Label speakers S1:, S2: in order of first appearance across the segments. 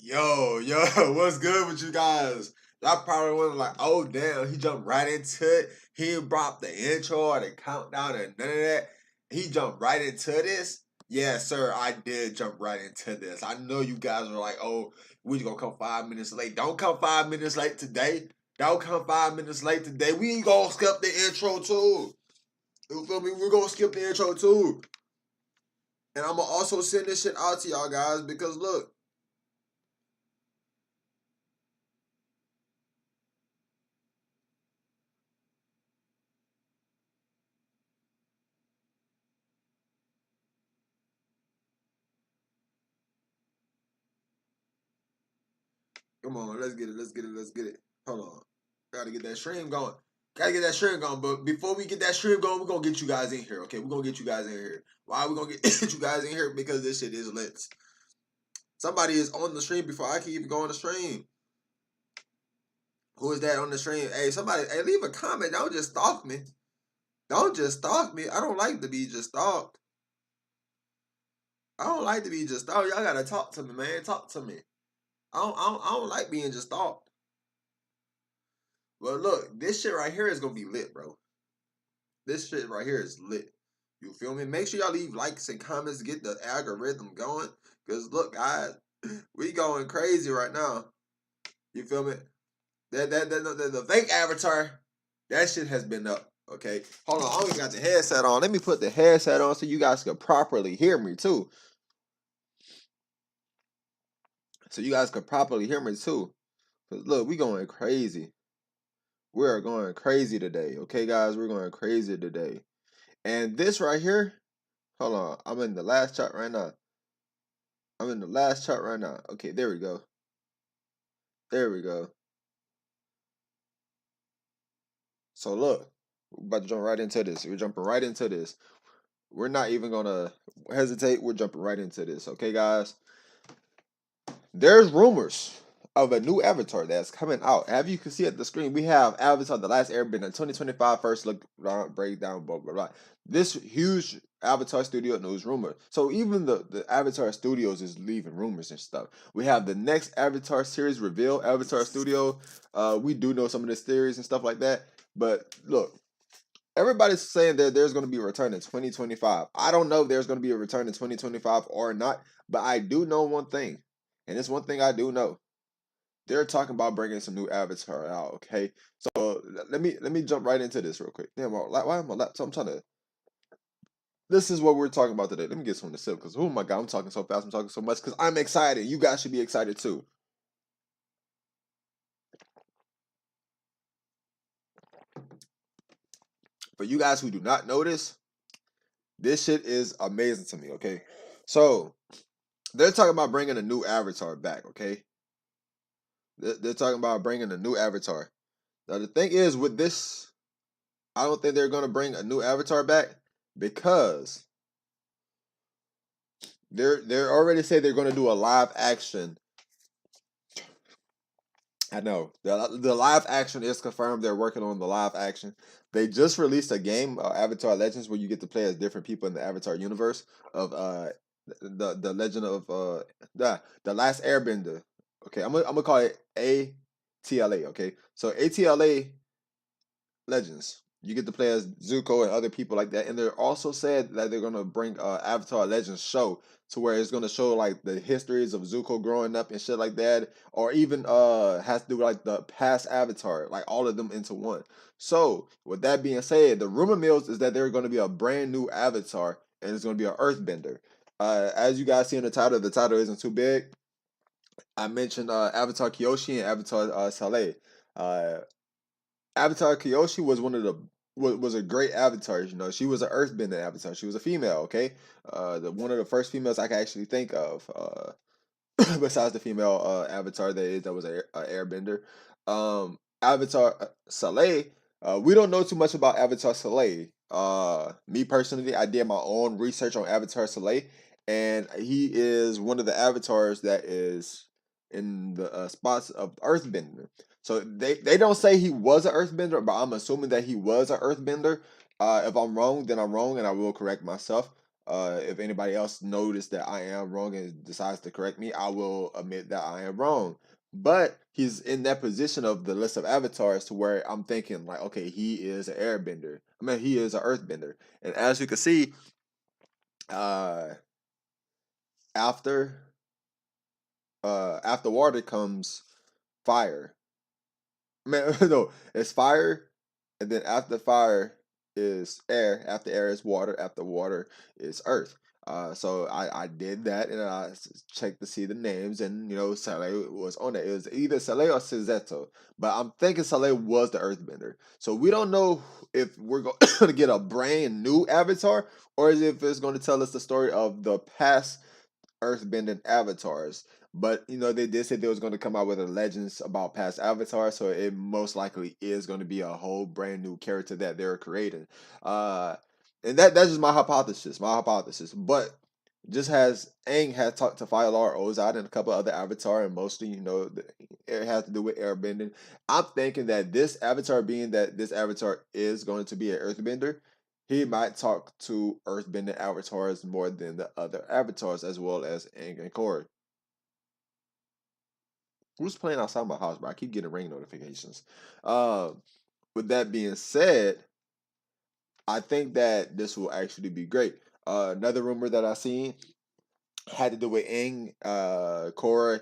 S1: Yo, what's good with you guys? Y'all probably wondering like, oh damn, he jumped right into it. He didn't brought the intro or the countdown and none of that. He jumped right into this. Yeah, sir, I did jump right into this. I know you guys are like, oh, we gonna come 5 minutes late. Don't come 5 minutes late today. Don't come 5 minutes late today. We ain't gonna skip the intro too. You feel me? We're gonna skip the intro too. And I'm gonna also send this shit out to y'all guys because look. Come on, let's get it. Let's get it. Hold on. Gotta get that stream going. Gotta get that stream going. But before we get that stream going, we're gonna get you guys in here. Okay, we're gonna get you guys in here. Why are we gonna get you guys in here? Because this shit is lit. Somebody is on the stream before I can even go on the stream. Who is that on the stream? Hey, somebody, hey, leave a comment. Don't just stalk me. Don't just stalk me. I don't like to be just stalked. I don't like to be just stalked. Y'all gotta talk to me, man. Talk to me. I don't like being just stalked. But look, this shit right here is gonna be lit, bro. This shit right here is lit. You feel me? Make sure y'all leave likes and comments to get the algorithm going. Cause look, guys, we going crazy right now. You feel me? The fake avatar, that shit has been up. Okay, hold on. I only got the headset on. Let me put the headset on so you guys can properly hear me too. So you guys can properly hear me too. Cause look, we going crazy. We are going crazy today. Okay, guys, we're going crazy today. And this right here, hold on. I'm in the last chart right now. I'm in the last chart right now. Okay, there we go. There we go. So look, we're about to jump right into this. We're jumping right into this. We're not even gonna hesitate. We're jumping right into this. Okay, guys. There's rumors of a new avatar that's coming out. As you can see at the screen, we have Avatar: The Last Airbender 2025 first look breakdown, blah blah blah. This huge Avatar studio news rumor. So even the Avatar studios is leaving rumors and stuff. We have the next Avatar series reveal, Avatar Studio. We do know some of this theories and stuff like that. But look, everybody's saying that there's going to be a return in 2025. I don't know if there's going to be a return in 2025 or not, but I do know one thing. And it's one thing I do know. They're talking about bringing some new Avatar out, okay? So let me jump right into this real quick. Damn, why am I laptop? I'm trying to. This is what we're talking about today. Let me get some of the sip because oh my god, I'm talking so fast. I'm talking so much because I'm excited. You guys should be excited too. For you guys who do not know this shit is amazing to me. Okay, so they're talking about bringing a new Avatar back. Okay, they're talking about bringing a new Avatar. Now the thing is with this, I don't think they're gonna bring a new Avatar back because they're already say they're gonna do a live action. I know the live action is confirmed. They're working on the live action. They just released a game, Avatar Legends, where you get to play as different people in the Avatar universe of the Legend of the Last Airbender. Okay, I'm gonna call it ATLA. Okay, so ATLA Legends. You get to play as Zuko and other people like that. And they're also said that they're gonna bring Avatar Legends show to where it's gonna show like the histories of Zuko growing up and shit like that, or even has to do with like the past Avatar, like all of them into one. So with that being said, the rumor mills is that there's gonna be a brand new Avatar and it's gonna be an Earthbender. As you guys see in the title isn't too big. I mentioned Avatar Kyoshi and Avatar Salai. Uh, Avatar Kyoshi was one of the was a great avatar. You know, she was an Earthbender avatar. She was a female. Okay, one of the first females I can actually think of. Besides the female avatar that was a Airbender. Avatar Salai. We don't know too much about Avatar Salai. Me personally, I did my own research on Avatar Salai, and he is one of the avatars that is in the spots of Earthbender. So they don't say he was an Earthbender, but I'm assuming that he was an Earthbender. If I'm wrong, then I'm wrong, and I will correct myself. If anybody else noticed that I am wrong and decides to correct me, I will admit that I am wrong. But he's in that position of the list of avatars to where I'm thinking like, okay, he is an airbender. I mean, he is an earthbender. And as you can see, uh, after after water comes fire. Man, no, it's fire, and then after fire is air. After air is water. After water is earth. So I did that, and I checked to see the names, and Salai was on it. It was either Salai or Cizetto, but I'm thinking Salai was the Earthbender. So we don't know if we're going to get a brand new avatar, or if it's going to tell us the story of the past earthbending avatars. But they did say they was going to come out with a legends about past avatars, so it most likely is going to be a whole brand new character that they're creating. And that's just my hypothesis. But just as Aang had talked to Fire Ozai and a couple other avatar, and mostly it has to do with airbending. I'm thinking that this avatar, being that this avatar is going to be an earthbender, he might talk to earthbending avatars more than the other avatars, as well as Aang and Korra. Who's playing outside my house, bro? I keep getting ring notifications. With that being said, I think that this will actually be great. Another rumor that I seen had to do with Aang, Korra,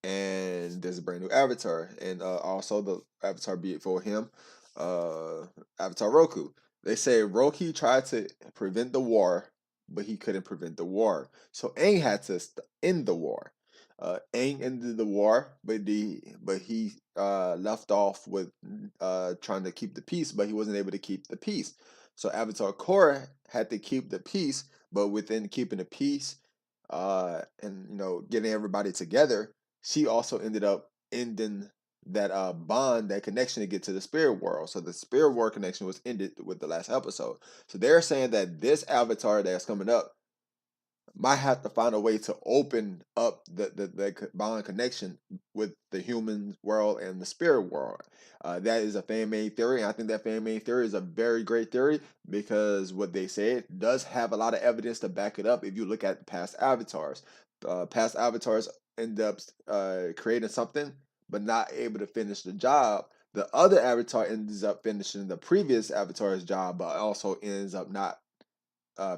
S1: and there's a brand new avatar, and also the avatar be for him, Avatar Roku. They say Roki tried to prevent the war, but he couldn't prevent the war. So Aang had to end the war. Aang ended the war, but he left off with trying to keep the peace, but he wasn't able to keep the peace. So Avatar Korra had to keep the peace, but within keeping the peace, and getting everybody together, she also ended up ending that bond, that connection to get to the spirit world. So the spirit world connection was ended with the last episode. So they're saying that this avatar that's coming up might have to find a way to open up the bond connection with the human world and the spirit world. That is a fan made theory, and I think that fan made theory is a very great theory, because what they said does have a lot of evidence to back it up. If you look at past avatars end up creating something but not able to finish the job. The other avatar ends up finishing the previous avatar's job, but also ends up not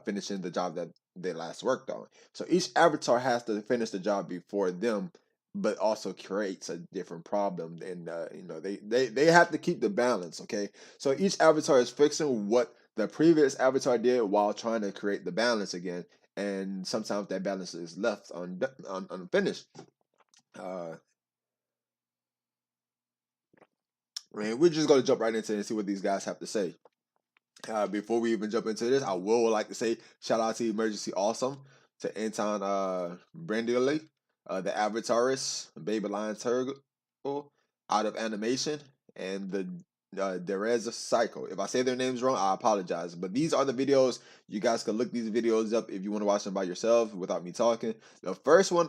S1: finishing the job that they last worked on. So each avatar has to finish the job before them, but also creates a different problem. And they have to keep the balance. Okay, so each avatar is fixing what the previous avatar did while trying to create the balance again. And sometimes that balance is left unfinished. Man, we're just gonna jump right into it and see what these guys have to say. Before we even jump into this, I would like to say shout out to Emergency Awesome, to Anton Brandilli, the Avatarist, Baby Lion Turtle, Out of Animation, and the Derez Cycle. If I say their names wrong, I apologize. But these are the videos. You guys can look these videos up if you want to watch them by yourself without me talking. The first one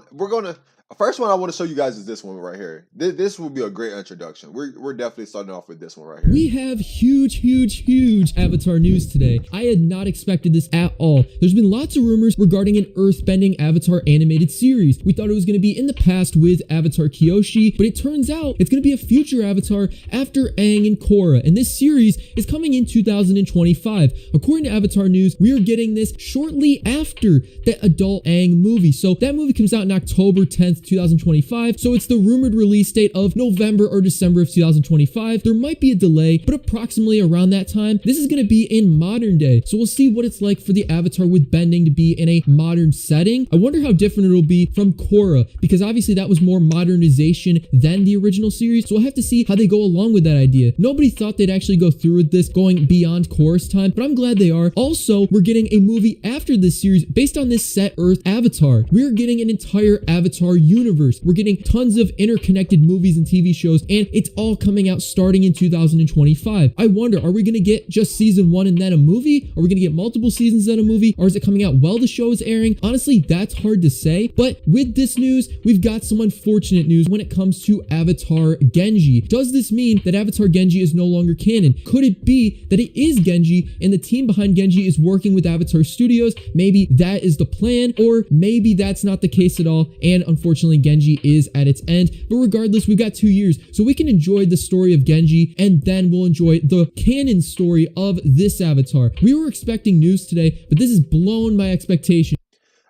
S1: I want to show you guys is this one right here. This will be a great introduction. We're definitely starting off with this one right here.
S2: We have huge Avatar news today. I had not expected this at all. There's been lots of rumors regarding an earthbending Avatar animated series. We thought it was going to be in the past with Avatar Kyoshi, but it turns out it's going to be a future Avatar after Aang and Korra, and this series is coming in 2025. According to Avatar News, we are getting this shortly after the adult Aang movie. So that movie comes out in October 10th, 2025, so it's the rumored release date of November or December of 2025. There might be a delay, but approximately around that time. This is going to be in modern day, so we'll see what it's like for the Avatar with bending to be in a modern setting. I wonder how different it'll be from Korra, because obviously that was more modernization than the original series, so we'll have to see how they go along with that idea. Nobody thought they'd actually go through with this going beyond Korra's time, but I'm glad they are. Also, we're getting a movie after this series based on this set Earth Avatar. We're getting an entire Avatar universe. We're getting tons of interconnected movies and TV shows, and it's all coming out starting in 2025. I wonder, are we going to get just season 1 and then a movie? Are we going to get multiple seasons and a movie? Or is it coming out while the show is airing? Honestly, that's hard to say. But with this news, we've got some unfortunate news when it comes to Avatar Genji. Does this mean that Avatar Genji is is no longer canon. Could it be that it is Genji and the team behind Genji is working with Avatar Studios? Maybe that is the plan, or maybe that's not the case at all, and unfortunately Genji is at its end. But regardless, we've got 2 years, so we can enjoy the story of Genji, and then we'll enjoy the canon story of this Avatar. We were expecting news today, but this has blown my expectations.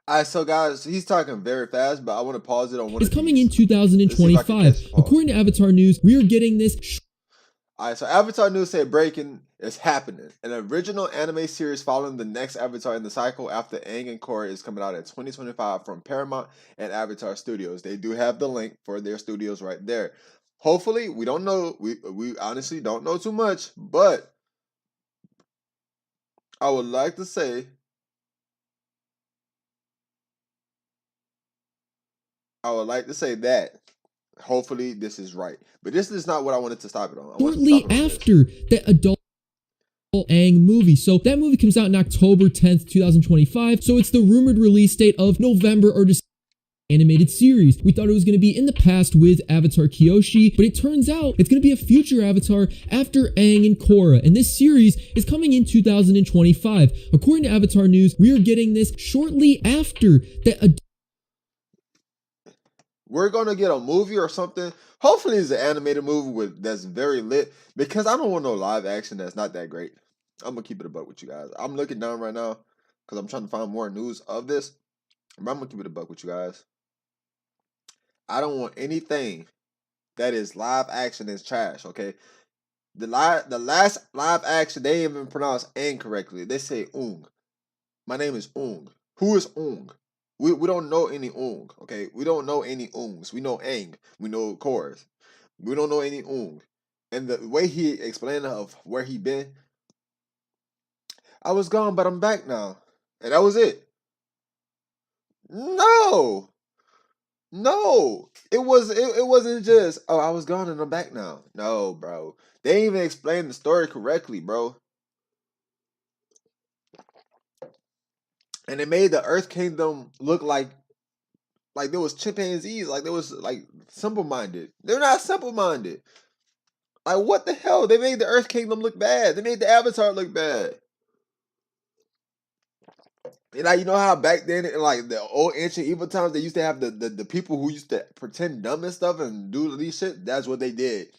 S1: Alright, so guys, he's talking very fast, but I want to pause it on one
S2: It's
S1: of
S2: coming
S1: these.
S2: in 2025. According to Avatar News, we are getting this.
S1: Alright, so Avatar News said breaking is happening. An original anime series following the next Avatar in the cycle after Aang and Korra is coming out in 2025 from Paramount and Avatar Studios. They do have the link for their studios right there. Hopefully, we don't know. We honestly don't know too much, but I would like to say that hopefully this is right. But this is not what I wanted to stop it on.
S2: Shortly after the adult Aang movie. So that movie comes out in October 10th, 2025. So it's the rumored release date of November or December. Animated series. We thought it was going to be in the past with Avatar Kyoshi, but it turns out it's going to be a future Avatar after Aang and Korra, and this series is coming in 2025. According to Avatar News, we are getting this shortly after the.
S1: We're gonna get a movie or something. Hopefully, it's an animated movie that's very lit, because I don't want no live action that's not that great. I'm gonna keep it a buck with you guys. I'm looking down right now because I'm trying to find more news of this. But I'm gonna keep it a buck with you guys. I don't want anything that is live action that's trash, okay? The last live action, they even pronounce Aang correctly. They say Ung. My name is Ung. Who is Ung? We don't know any Ung, okay? We don't know any Ungs. We know Aang. We know Korra. We don't know any Ung. And the way he explained of where he been, I was gone, but I'm back now. And that was it. No. No, it wasn't just, oh, I was gone and I'm back now. No, bro. They ain't even explained the story correctly, bro. And they made the Earth Kingdom look like there was chimpanzees, like there was like simple-minded. They're not simple-minded. Like, what the hell? They made the Earth Kingdom look bad. They made the Avatar look bad. And like, you know how back then, in like the old ancient evil times, they used to have the people who used to pretend dumb and stuff and do these shit? That's what they did.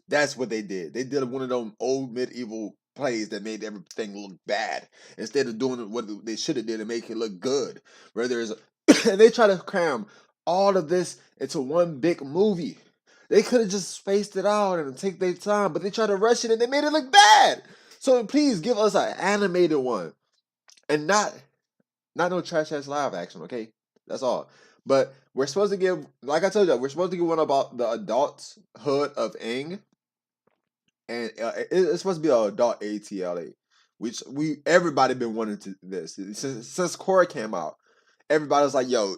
S1: That's what they did. They did one of them old medieval plays that made everything look bad instead of doing what they should have did and make it look good. Where there's and they try to cram all of this into one big movie. They could have just spaced it out and take their time, but they tried to rush it and they made it look bad. So please give us an animated one. And not no trash ass live action, okay? That's all. But we're supposed to give, like I told you, we're supposed to give one about the adulthood of Aang, and it's supposed to be an adult ATLA, which everybody been wanting to this since Korra came out. Everybody was like, "Yo,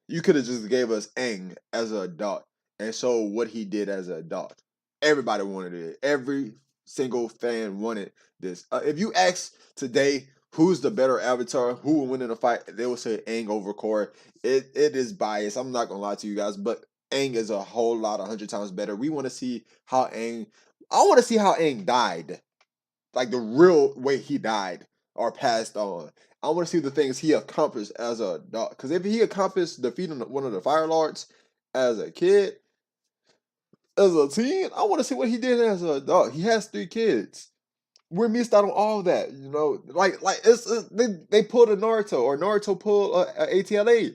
S1: you could have just gave us Aang as an adult and show what he did as an adult." Everybody wanted it. Every single fan wanted this. If you ask today, who's the better Avatar? Who will win in a fight? They will say Aang over Korra. It is biased. I'm not gonna lie to you guys, but Aang is a whole lot, 100 times better. We want to see how Aang. I want to see how Aang died, like the real way he died or passed on. I want to see the things he accomplished as a dog. Because if he accomplished defeating one of the Fire Lords as a kid, as a teen, I want to see what he did as a dog. He has 3 kids. We're missed out on all that, you know. Like they pulled a Naruto, or Naruto pulled a ATLA.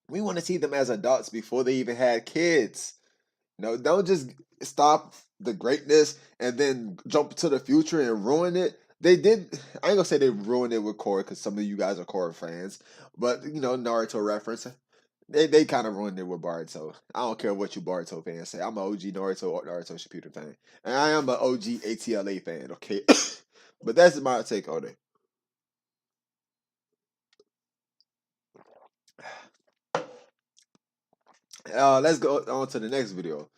S1: We want to see them as adults before they even had kids. No, don't just stop the greatness and then jump to the future and ruin it. They did. I ain't gonna say they ruined it with Korra because some of you guys are Korra fans, but you know, Naruto reference. They kind of ruined it with Boruto. I don't care what you Boruto fans say. I'm an OG Naruto or Naruto Shippuden fan, and I am an OG ATLA fan. Okay, but that's my take on it. Let's go on to the next video.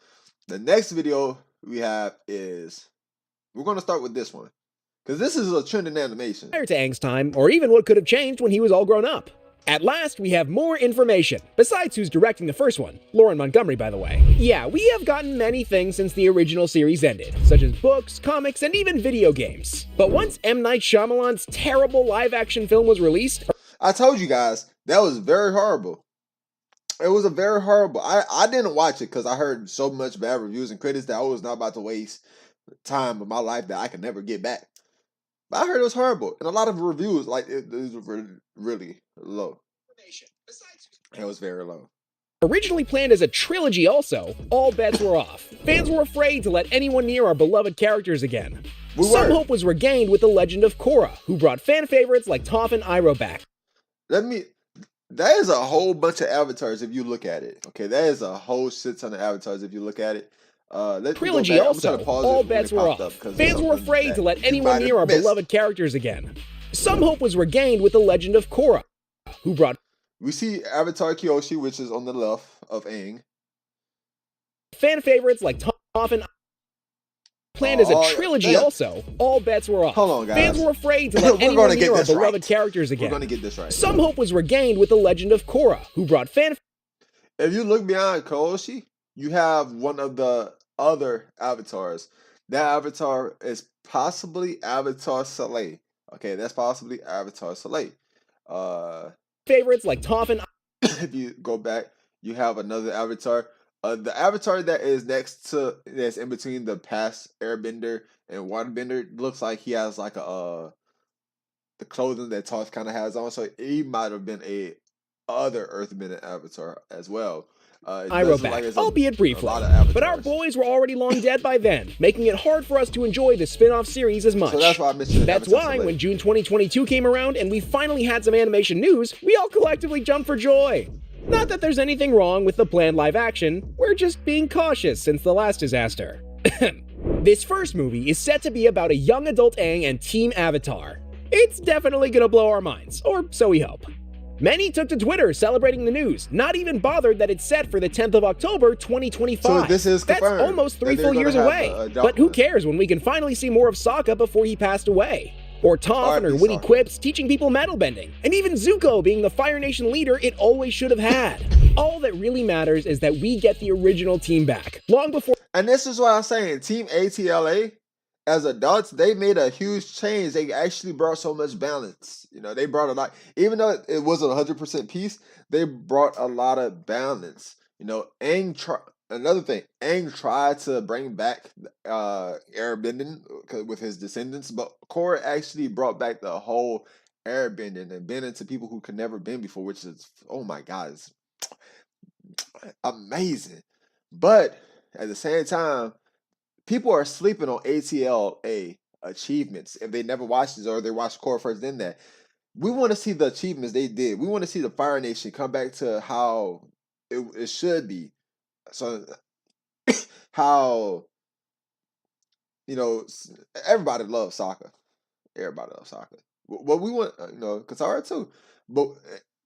S1: The next video we have is, we're gonna start with this one because this is a trending animation.
S3: Prior to Aang's time, or even what could have changed when he was all grown up. At last, we have more information, besides who's directing the first one, Lauren Montgomery, by the way. Yeah, we have gotten many things since the original series ended, such as books, comics, and even video games. But once M. Night Shyamalan's terrible live-action film was released...
S1: I told you guys, that was very horrible. It was a very horrible... I didn't watch it because I heard so much bad reviews and critics that I was not about to waste time of my life that I could never get back. But I heard it was horrible. And a lot of reviews, like, it was really low. It was very low.
S3: Originally planned as a trilogy also, all bets were off. Fans were afraid to let anyone near our beloved characters again. Some hope was regained with the legend of Korra, who brought fan favorites like Toph and Iroh back.
S1: That is a whole bunch of avatars if you look at it. Okay, that is a whole shit ton of avatars if you look at it.
S3: Trilogy also, all bets were off. Fans were afraid to let anyone near our beloved characters again. Some hope was regained with the legend of Korra, who brought...
S1: We see Avatar Kyoshi, which is on the left of Aang.
S3: Fan favorites like Toph and... Planned as a trilogy also, all bets were off.
S1: Hold on, guys.
S3: Fans were afraid to let anyone near our beloved characters again.
S1: We're gonna get this right.
S3: Some hope was regained with the legend of Korra, who brought fan...
S1: If you look beyond Kyoshi, you have one of the other avatars. That avatar is possibly Avatar Salai. Okay, that's possibly Avatar Salai.
S3: Favorites like Toph and...
S1: If you go back, you have another avatar. The avatar that is that's in between the past Airbender and Waterbender looks like he has like the clothing that Toph kind of has on. So he might have been a other Earthbender avatar as well.
S3: Iroh back, albeit briefly, but our boys were already long dead by then, making it hard for us to enjoy the spin-off series as much.
S1: So that's why I missed it.
S3: That's why when June 2022 came around and we finally had some animation news, we all collectively jumped for joy. Not that there's anything wrong with the planned live action, we're just being cautious since the last disaster. This first movie is set to be about a young adult Aang and Team Avatar. It's definitely gonna blow our minds, or so we hope. Many took to Twitter celebrating the news, not even bothered that it's set for the 10th of October, 2025.
S1: So this is confirmed.
S3: That's almost 3 full years away. But who cares when we can finally see more of Sokka before he passed away? Or Toph and her witty quips teaching people metal bending, and even Zuko being the Fire Nation leader it always should have had. All that really matters is that we get the original team back, long before...
S1: And this is what I'm saying, Team ATLA, as adults, they made a huge change. They actually brought so much balance. You know, they brought a lot, even though it wasn't 100% peace, they brought a lot of balance. You know, another thing, Aang tried to bring back airbending with his descendants, but Korra actually brought back the whole airbending and bending to people who could never bend before, which is, oh my God, it's amazing. But at the same time, people are sleeping on ATLA achievements if they never watched this or they watched Korra first, then that. We want to see the achievements they did. We want to see the Fire Nation come back to how it should be. So, how, you know, everybody loves Sokka. Everybody loves Sokka. What we want, you know, Katara too. But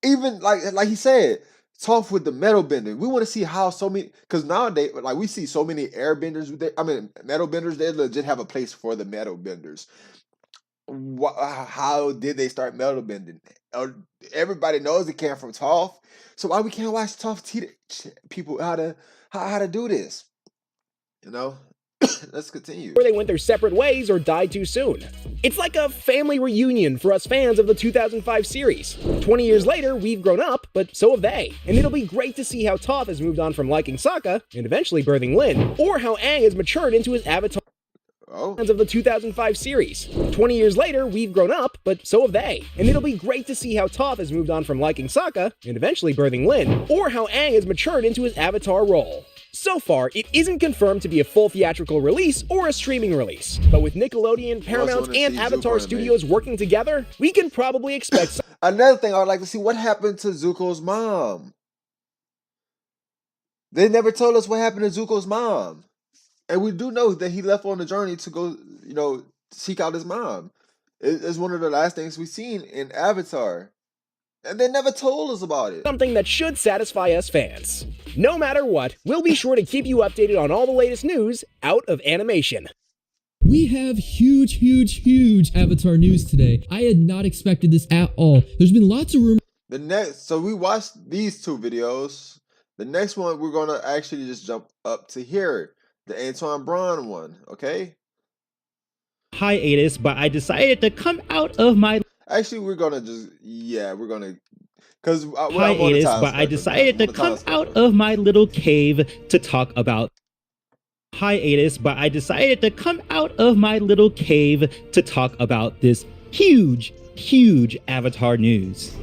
S1: even like he said, Toph with the metal bending. We want to see how so many, because nowadays, like we see so many airbenders. Metal benders. They legit have a place for the metal benders. How did they start metal bending? Everybody knows it came from Toph. So why we can't watch Toph teach people how to do this? You know. Let's continue.
S3: Or they went their separate ways or died too soon. It's like a family reunion for us fans of the 2005 series. 20 years later, we've grown up, but so have they. And it'll be great to see how Toph has moved on from liking Sokka, and eventually birthing Lin, or how Aang has matured into his avatar of the 2005 series. 20 years later, we've grown up, but so have they. And it'll be great to see how Toph has moved on from liking Sokka, and eventually birthing Lin, or how Aang has matured into his avatar role. So far, it isn't confirmed to be a full theatrical release or a streaming release, but with Nickelodeon, Paramount, and Avatar Studios working together, we can probably expect
S1: Another thing I would like to see, what happened to Zuko's mom? They never told us what happened to Zuko's mom. And we do know that he left on a journey to go, you know, seek out his mom. It's one of the last things we've seen in Avatar. And they never told us about it.
S3: Something that should satisfy us fans. No matter what, we'll be sure to keep you updated on all the latest news out of animation.
S2: We have huge Avatar news today. I had not expected this at all. There's been lots of rumors.
S1: So we watched these two videos. The next one we're gonna actually just jump up to here, the Antoine Braun one. Okay.
S4: Hiatus, but I decided to come out of my
S1: Actually, we're gonna because
S4: hiatus, but I decided to come out of my little cave to talk about hiatus, but I decided to come out of my little cave to talk about this huge Avatar news.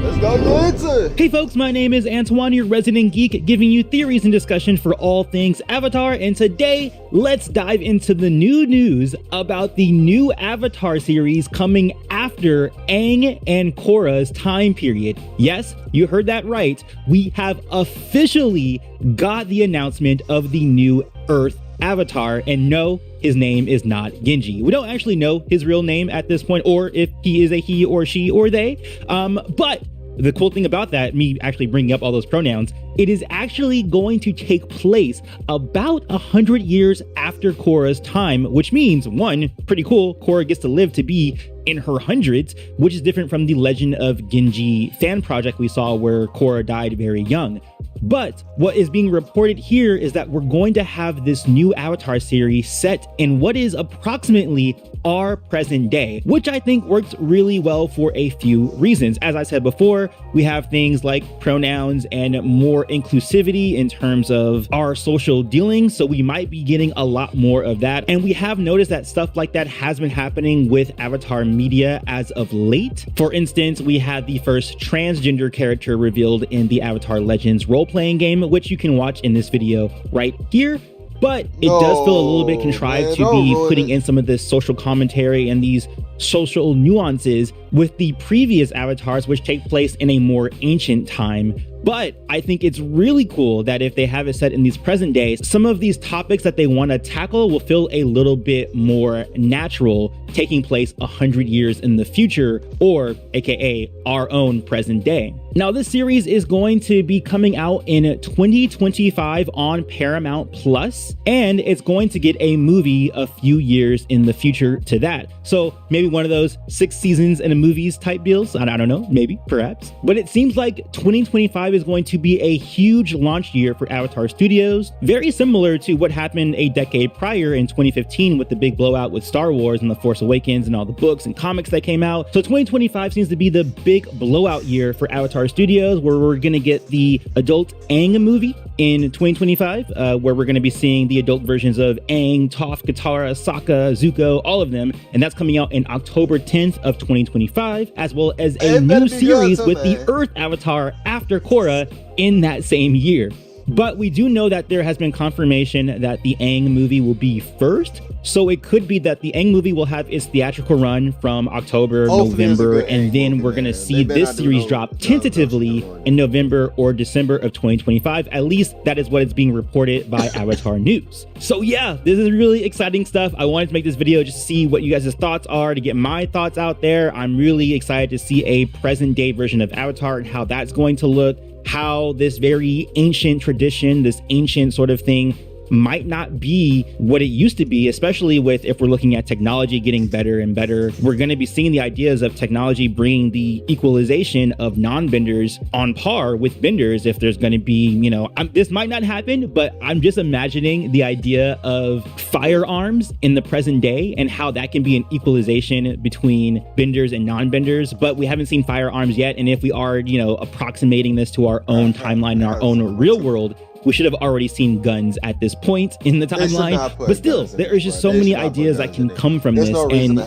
S1: Let's go get it.
S4: Hey folks, my name is Antoine, your resident geek, giving you theories and discussion for all things Avatar, and today, let's dive into the new news about the new Avatar series coming after Aang and Korra's time period. Yes, you heard that right. We have officially got the announcement of the new Earth Avatar, and no, his name is not Genji. We don't actually know his real name at this point, or if he is a he or she or they, but the cool thing about that, me actually bringing up all those pronouns, it is actually going to take place about 100 years after Korra's time, which means, one, pretty cool, Korra gets to live to be in her hundreds, which is different from the Legend of Genji fan project we saw where Korra died very young. But what is being reported here is that we're going to have this new Avatar series set in what is approximately our present day, which I think works really well for a few reasons. As I said before, we have things like pronouns and more inclusivity in terms of our social dealings, so we might be getting a lot more of that. And we have noticed that stuff like that has been happening with Avatar media as of late. For instance, we had the first transgender character revealed in the Avatar Legends role-playing game, which you can watch in this video right here. But it does feel a little bit contrived to be putting in some of this social commentary and these social nuances with the previous avatars, which take place in a more ancient time. But I think it's really cool that if they have it set in these present days, some of these topics that they want to tackle will feel a little bit more natural, taking place 100 years in the future, or aka our own present day. Now, this series is going to be coming out in 2025 on Paramount Plus, and it's going to get a movie a few years in the future to that. So maybe one of those 6 seasons in a movies type deals. I don't know, maybe, perhaps. But it seems like 2025 is going to be a huge launch year for Avatar Studios, very similar to what happened a decade prior in 2015 with the big blowout with Star Wars and The Force Awakens and all the books and comics that came out. So 2025 seems to be the big blowout year for Avatar Studios, where we're going to get the adult Aang movie in 2025, where we're going to be seeing the adult versions of Aang, Toph, Katara, Sokka, Zuko, all of them. And that's coming out in October 10th of 2025, as well as a new series with the Earth Avatar after Korra in that same year. But we do know that there has been confirmation that the Aang movie will be first. So it could be that the Aang movie will have its theatrical run from October, November, and then we're going to see this series drop tentatively in November or December of 2025. At least that is what is being reported by Avatar News. So yeah, this is really exciting stuff. I wanted to make this video just to see what you guys' thoughts are, to get my thoughts out there. I'm really excited to see a present day version of Avatar and how that's going to look, how this very ancient tradition, this ancient sort of thing might not be what it used to be, especially with if we're looking at technology getting better and better. We're going to be seeing the ideas of technology bringing the equalization of non-benders on par with benders. If there's going to be, you know, this might not happen, but I'm just imagining the idea of firearms in the present day and how that can be an equalization between benders and non-benders. But we haven't seen firearms yet. And if we are, you know, approximating this to our own timeline and our own real world, we should have already seen guns at this point in the timeline, but still, there is just so many ideas that can come from this. And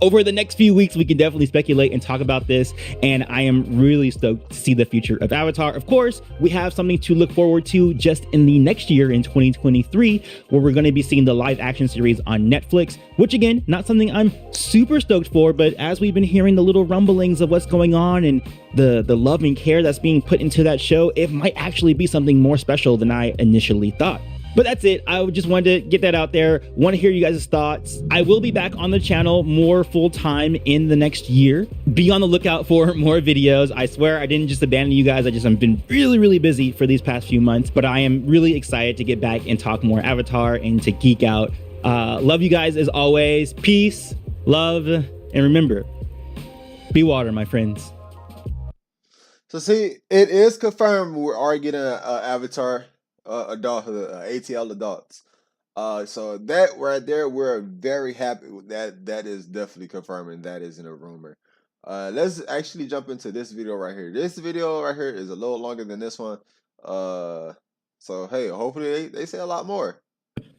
S4: over the next few weeks, we can definitely speculate and talk about this. And I am really stoked to see the future of Avatar. Of course, we have something to look forward to just in the next year in 2023, where we're going to be seeing the live action series on Netflix, which again, not something I'm super stoked for, but as we've been hearing the little rumblings of what's going on and the love and care that's being put into that show, it might actually be something more special than I initially thought. But that's it. I just wanted to get that out there. Want to hear you guys' thoughts. I will be back on the channel more full-time in the next year. Be on the lookout for more videos. I swear I didn't just abandon you guys. I've been really busy for these past few months, but I am really excited to get back and talk more Avatar and to geek out. Love you guys as always. Peace, love, and remember, Be water, my friends.
S1: So see, it is confirmed we are getting a Avatar adulthood, ATL adults. So that right there, we're very happy with that. That is definitely confirming. That isn't a rumor. Let's actually jump into this video right here. This video right here is a little longer than this one. So hey, hopefully they say a lot more.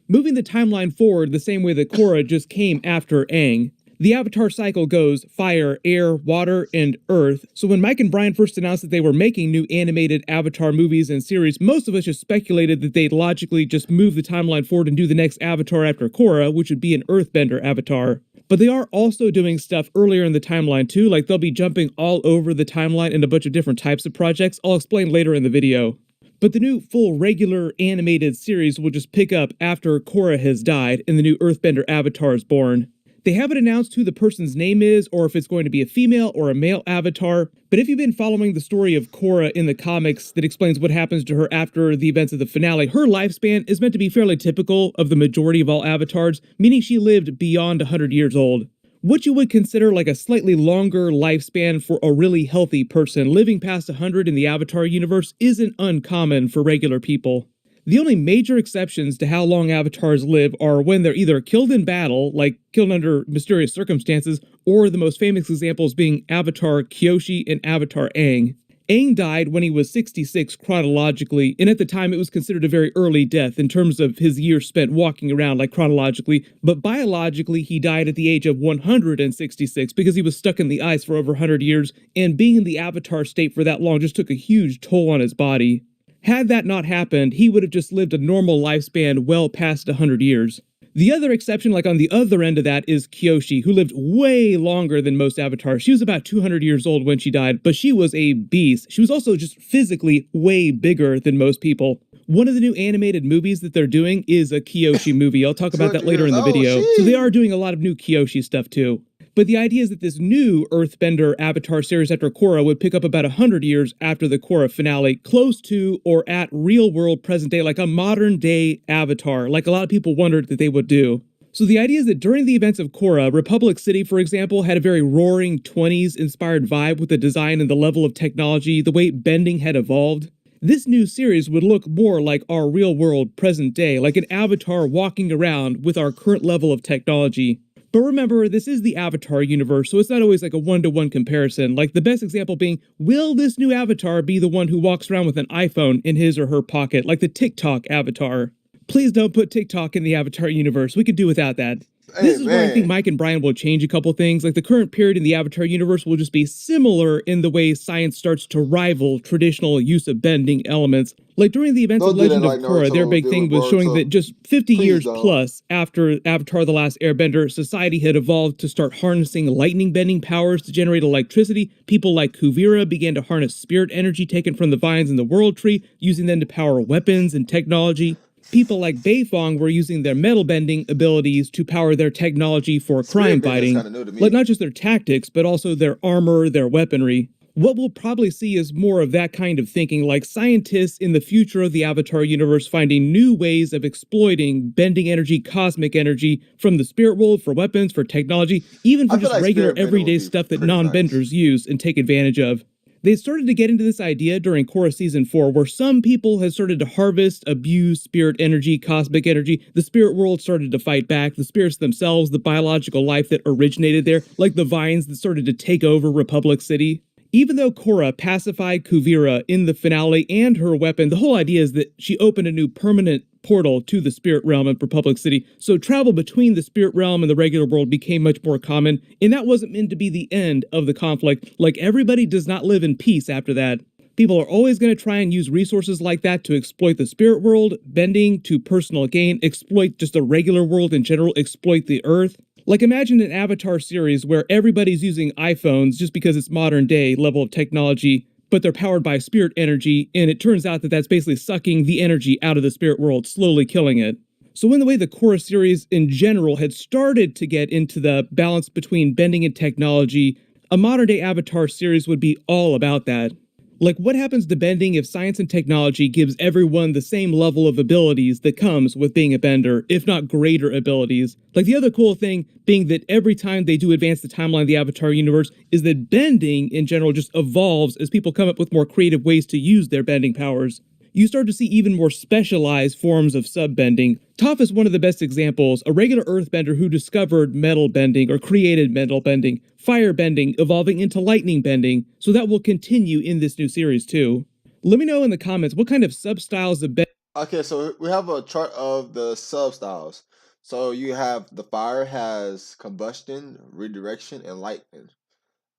S2: Moving the timeline forward the same way that Korra just came after Aang, the Avatar cycle goes fire, air, water, and earth. So when Mike and Brian first announced that they were making new animated Avatar movies and series, most of us just speculated that they'd logically just move the timeline forward and do the next Avatar after Korra, which would be an Earthbender Avatar. But they are also doing stuff earlier in the timeline too, like they'll be jumping all over the timeline in a bunch of different types of projects. I'll explain later in the video. But the new full regular animated series will just pick up after Korra has died and the new Earthbender Avatar is born. They haven't announced who the person's name is or if it's going to be a female or a male avatar, but if you've been following the story of Korra in the comics that explains what happens to her after the events of the finale, her lifespan is meant to be fairly typical of the majority of all avatars, meaning she lived beyond 100 years old. What you would consider like a slightly longer lifespan for a really healthy person living past 100 in the Avatar universe isn't uncommon for regular people. The only major exceptions to how long avatars live are when they're either killed in battle, like killed under mysterious circumstances, or the most famous examples being Avatar Kyoshi and Avatar Aang. Aang died when he was 66 chronologically, and at the time it was considered a very early death in terms of his years spent walking around like chronologically, but biologically he died at the age of 166 because he was stuck in the ice for over 100 years, and being in the Avatar state for that long just took a huge toll on his body. Had that not happened, he would have just lived a normal lifespan well past 100 years. The other exception, like on the other end of that, is Kyoshi, who lived way longer than most avatars. She was about 200 years old when she died, but she was a beast. She was also just physically way bigger than most people. One of the new animated movies that they're doing is a Kyoshi movie. I'll talk about that later in the video. So they are doing a lot of new Kyoshi stuff too. But the idea is that this new Earthbender Avatar series after Korra would pick up about 100 years after the Korra finale, close to or at real-world present day, like a modern-day Avatar, like a lot of people wondered that they would do. So the idea is that during the events of Korra, Republic City, for example, had a very roaring 20s-inspired vibe with the design and the level of technology, the way bending had evolved. This new series would look more like our real-world present day, like an Avatar walking around with our current level of technology. But remember, this is the Avatar universe, so it's not always like a one-to-one comparison. Like the best example being, will this new Avatar be the one who walks around with an iPhone in his or her pocket, like the TikTok Avatar? Please don't put TikTok in the Avatar universe. We could do without that. This is where I think Mike and Brian will change a couple things. Like the current period in the Avatar universe will just be similar in the way science starts to rival traditional use of bending elements. Like during the events of Legend of Korra, their big thing was showing that just 50 years plus after Avatar The Last Airbender, society had evolved to start harnessing lightning bending powers to generate electricity. People like Kuvira began to harness spirit energy taken from the vines in the World Tree, using them to power weapons and technology. People like Beifong were using their metal bending abilities to power their technology for crime fighting. Like not just their tactics, but also their armor, their weaponry. What we'll probably see is more of that kind of thinking, like scientists in the future of the Avatar universe finding new ways of exploiting bending energy, cosmic energy, from the spirit world for weapons, for technology, even for just like regular everyday stuff that non-benders use and take advantage of. They started to get into this idea during Korra Season 4, where some people had started to harvest, abuse spirit energy, cosmic energy. The spirit world started to fight back. The spirits themselves, the biological life that originated there, like the vines that started to take over Republic City. Even though Korra pacified Kuvira in the finale and her weapon, the whole idea is that she opened a new permanent portal to the spirit realm of Republic City, so travel between the spirit realm and the regular world became much more common, and that wasn't meant to be the end of the conflict. Like, everybody does not live in peace after that. People are always going to try and use resources like that to exploit the spirit world, bending to personal gain, exploit just the regular world in general, exploit the earth. Like, imagine an Avatar series where everybody's using iPhones just because it's modern day level of technology, but they're powered by spirit energy, and it turns out that that's basically sucking the energy out of the spirit world, slowly killing it. So in the way the Korra series in general had started to get into the balance between bending and technology, a modern day Avatar series would be all about that.
S4: Like, what happens to bending if science and technology gives everyone the same level of abilities that comes with being a bender, if not greater abilities? Like, the other cool thing being that every time they do advance the timeline of the Avatar universe is that bending in general just evolves as people come up with more creative ways to use their bending powers. You start to see even more specialized forms of subbending. Toph is one of the best examples, a regular earthbender who discovered metal bending or created metal bending, fire bending evolving into lightning bending, so that will continue in this new series too. Let me know in the comments what kind of substyles of bending.
S1: Okay, so we have a chart of the substyles. So you have the fire has combustion, redirection, and lightning.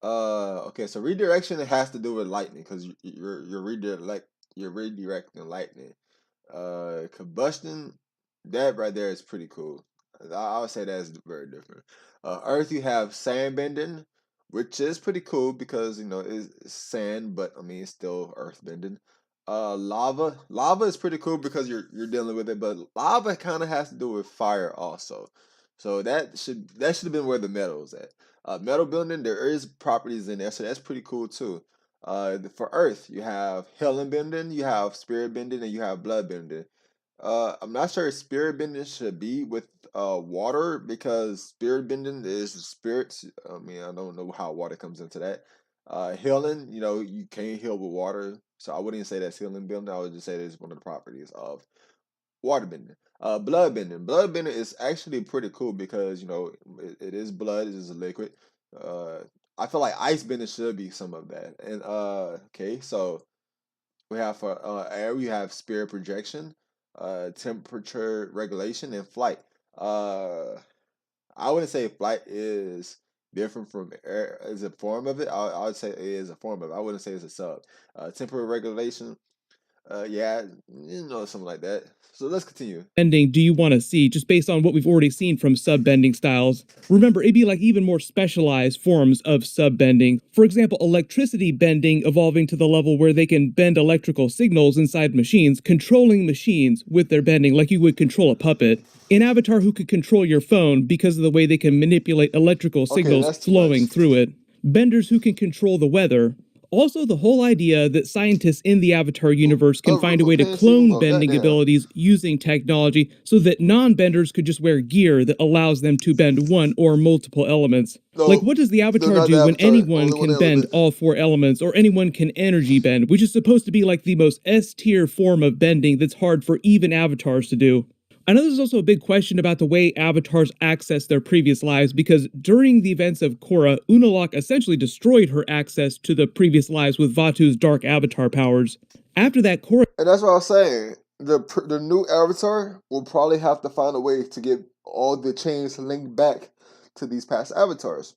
S1: Okay, so redirection has to do with lightning because you're redirecting lightning. Combustion, that right there is pretty cool. I would say that's very different. Earth, you have sand bending, which is pretty cool because it's sand, but I mean it's still earth bending. Lava is pretty cool because you're dealing with it, but lava kind of has to do with fire also. So that should have been where the metal is at. Metal building, there is properties in there, so that's pretty cool too. For Earth, you have Helen bending, you have spirit bending, and you have blood bending. I'm not sure if spirit bending should be with water because spirit bending is spirits. I mean, I don't know how water comes into that. Healing, you can't heal with water, so I wouldn't say that's healing bending. I would just say that's one of the properties of water bending. Blood bending. Blood bending is actually pretty cool because it is blood. It is a liquid. Uh, I feel like ice bending should be some of that. And okay, so we have for air, we have spirit projection, temperature regulation, and flight. Uh, I wouldn't say flight is different from air as a form of it. I would say it is a form of it. I wouldn't say it's a sub. Temperature regulation. Yeah, something like that. So let's continue.
S4: Bending do you want to see just based on what we've already seen from sub-bending styles? Remember, it'd be like even more specialized forms of sub-bending. For example, electricity bending evolving to the level where they can bend electrical signals inside machines, controlling machines with their bending like you would control a puppet. An avatar who could control your phone because of the way they can manipulate electrical signals flowing through it. Benders who can control the weather. Also, the whole idea that scientists in the Avatar universe can find a way to clone bending abilities using technology so that non-benders could just wear gear that allows them to bend one or multiple elements. Like, what does the Avatar do when anyone can bend all four elements, or anyone can energy bend, which is supposed to be like the most S-tier form of bending that's hard for even avatars to do? I know there's also a big question about the way avatars access their previous lives because during the events of Korra, Unalaq essentially destroyed her access to the previous lives with Vatu's dark avatar powers. After that, Korra...
S1: And that's what I was saying. The new avatar will probably have to find a way to get all the chains linked back to these past avatars.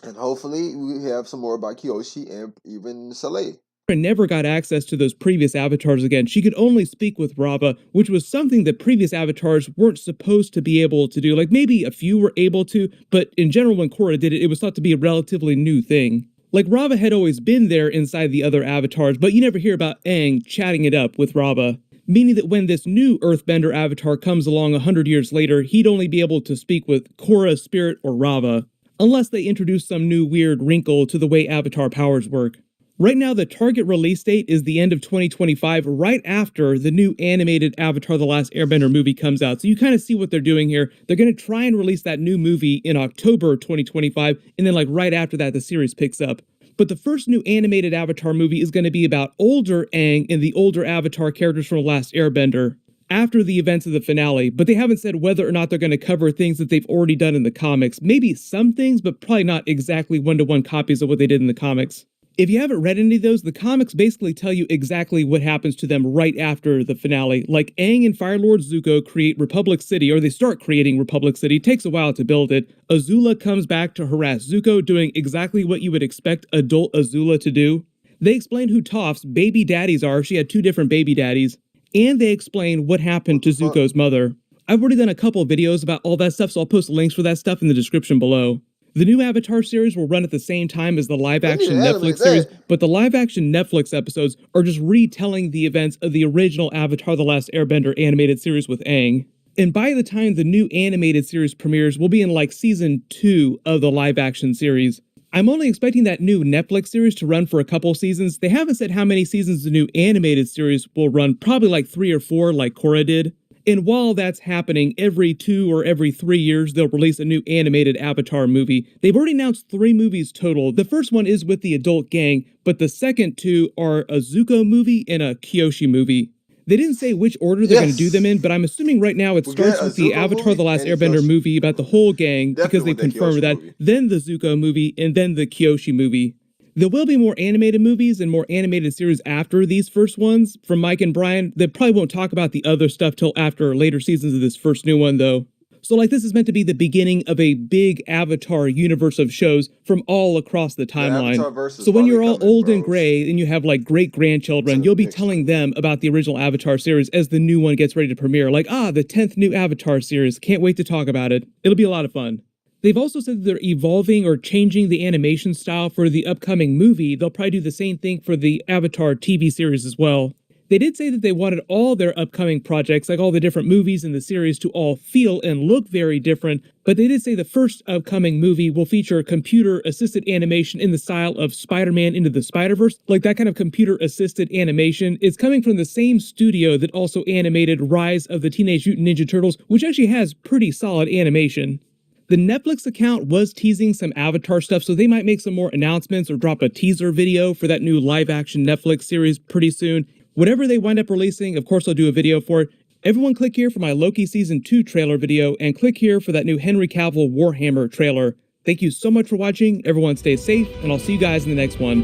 S1: And hopefully we have some more about Kyoshi and even Salai.
S4: Never got access to those previous avatars again. She could only speak with Rava, which was something that previous avatars weren't supposed to be able to do. Like, maybe a few were able to, but in general, when Korra did it, it was thought to be a relatively new thing. Like, Rava had always been there inside the other avatars, but you never hear about Aang chatting it up with Rava. Meaning that when this new Earthbender avatar comes along 100 years later, he'd only be able to speak with Korra, Spirit, or Rava. Unless they introduce some new weird wrinkle to the way avatar powers work. Right now, the target release date is the end of 2025, right after the new animated Avatar: The Last Airbender movie comes out. So you kind of see what they're doing here. They're going to try and release that new movie in October 2025, and then like right after that, the series picks up. But the first new animated Avatar movie is going to be about older Aang and the older Avatar characters from The Last Airbender after the events of the finale, but they haven't said whether or not they're going to cover things that they've already done in the comics. Maybe some things, but probably not exactly one-to-one copies of what they did in the comics. If you haven't read any of those, the comics basically tell you exactly what happens to them right after the finale. Like, Aang and Fire Lord Zuko create Republic City, or they start creating Republic City. It takes a while to build it. Azula comes back to harass Zuko, doing exactly what you would expect adult Azula to do. They explain who Toph's baby daddies are. She had 2 different baby daddies. And they explain what happened to Zuko's mother. I've already done a couple of videos about all that stuff, so I'll post links for that stuff in the description below. The new Avatar series will run at the same time as the live-action Netflix series, but the live-action Netflix episodes are just retelling the events of the original Avatar: The Last Airbender animated series with Aang. And by the time the new animated series premieres, we'll be in like season 2 of the live-action series.
S5: I'm only expecting that new Netflix series to run for a couple seasons. They haven't said how many seasons the new animated series will run, probably like 3 or 4 like Korra did. And while that's happening, every 2 or every 3 years, they'll release a new animated Avatar movie. They've already announced 3 movies total. The first one is with the adult gang, but the second 2 are a Zuko movie and a Kyoshi movie. They didn't say which order they're going to do them in, but I'm assuming right now it starts with the Avatar The Last Airbender movie about the whole gang, because they confirmed that, then the Zuko movie, and then the Kyoshi movie. There will be more animated movies and more animated series after these first ones. From Mike and Brian, they probably won't talk about the other stuff till after later seasons of this first new one, though. So like this is meant to be the beginning of a big Avatar universe of shows from all across the timeline. So when you're all old and gray and you have like great-grandchildren, you'll be telling them about the original Avatar series as the new one gets ready to premiere. Like, the 10th new Avatar series. Can't wait to talk about it. It'll be a lot of fun. They've also said that they're evolving or changing the animation style for the upcoming movie. They'll probably do the same thing for the Avatar TV series as well. They did say that they wanted all their upcoming projects, like all the different movies in the series, to all feel and look very different, but they did say the first upcoming movie will feature computer-assisted animation in the style of Spider-Man Into the Spider-Verse. Like that kind of computer-assisted animation is coming from the same studio that also animated Rise of the Teenage Mutant Ninja Turtles, which actually has pretty solid animation. The Netflix account was teasing some Avatar stuff, so they might make some more announcements or drop a teaser video for that new live-action Netflix series pretty soon. Whatever they wind up releasing, of course I'll do a video for it. Everyone click here for my Loki Season 2 trailer video, and click here for that new Henry Cavill Warhammer trailer. Thank you so much for watching, everyone stay safe, and I'll see you guys in the next one.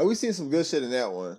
S1: We seen some good shit in that one.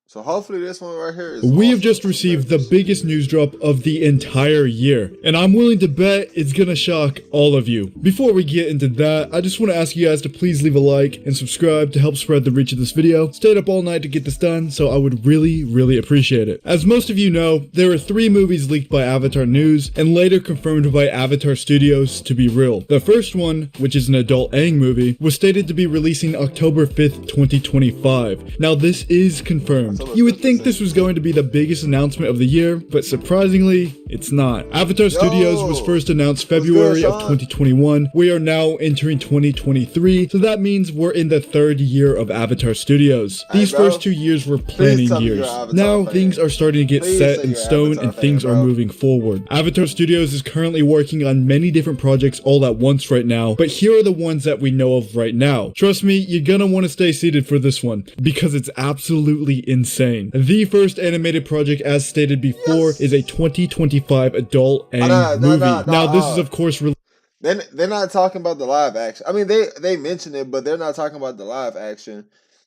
S1: So hopefully this one right here is
S6: We have just received the biggest news drop of the entire year, and I'm willing to bet it's gonna shock all of you. Before we get into that, I just want to ask you guys to please leave a like and subscribe to help spread the reach of this video. Stayed up all night to get this done, so I would really appreciate it. As most of you know, there were 3 movies leaked by Avatar News and later confirmed by Avatar Studios to be real. The first one, which is an adult Aang movie, was stated to be releasing October 5th, 2025. Now this is confirmed. You would think this was going to be the biggest announcement of the year, but surprisingly, it's not. Avatar Studios was first announced February of 2021. We are now entering 2023, so that means we're in the 3rd year of Avatar Studios. These first 2 years were planning years. Now things are starting to get set in stone and things are moving forward. Avatar Studios is currently working on many different projects all at once right now, but here are the ones that we know of right now. Trust me, you're gonna want to stay seated for this one, because it's absolutely insane. The first animated project, as stated before, is a 2025 adult Aang movie. Now, this is of course
S1: they're not talking about the live action. I mean, they mention it, but they're not talking about the live action.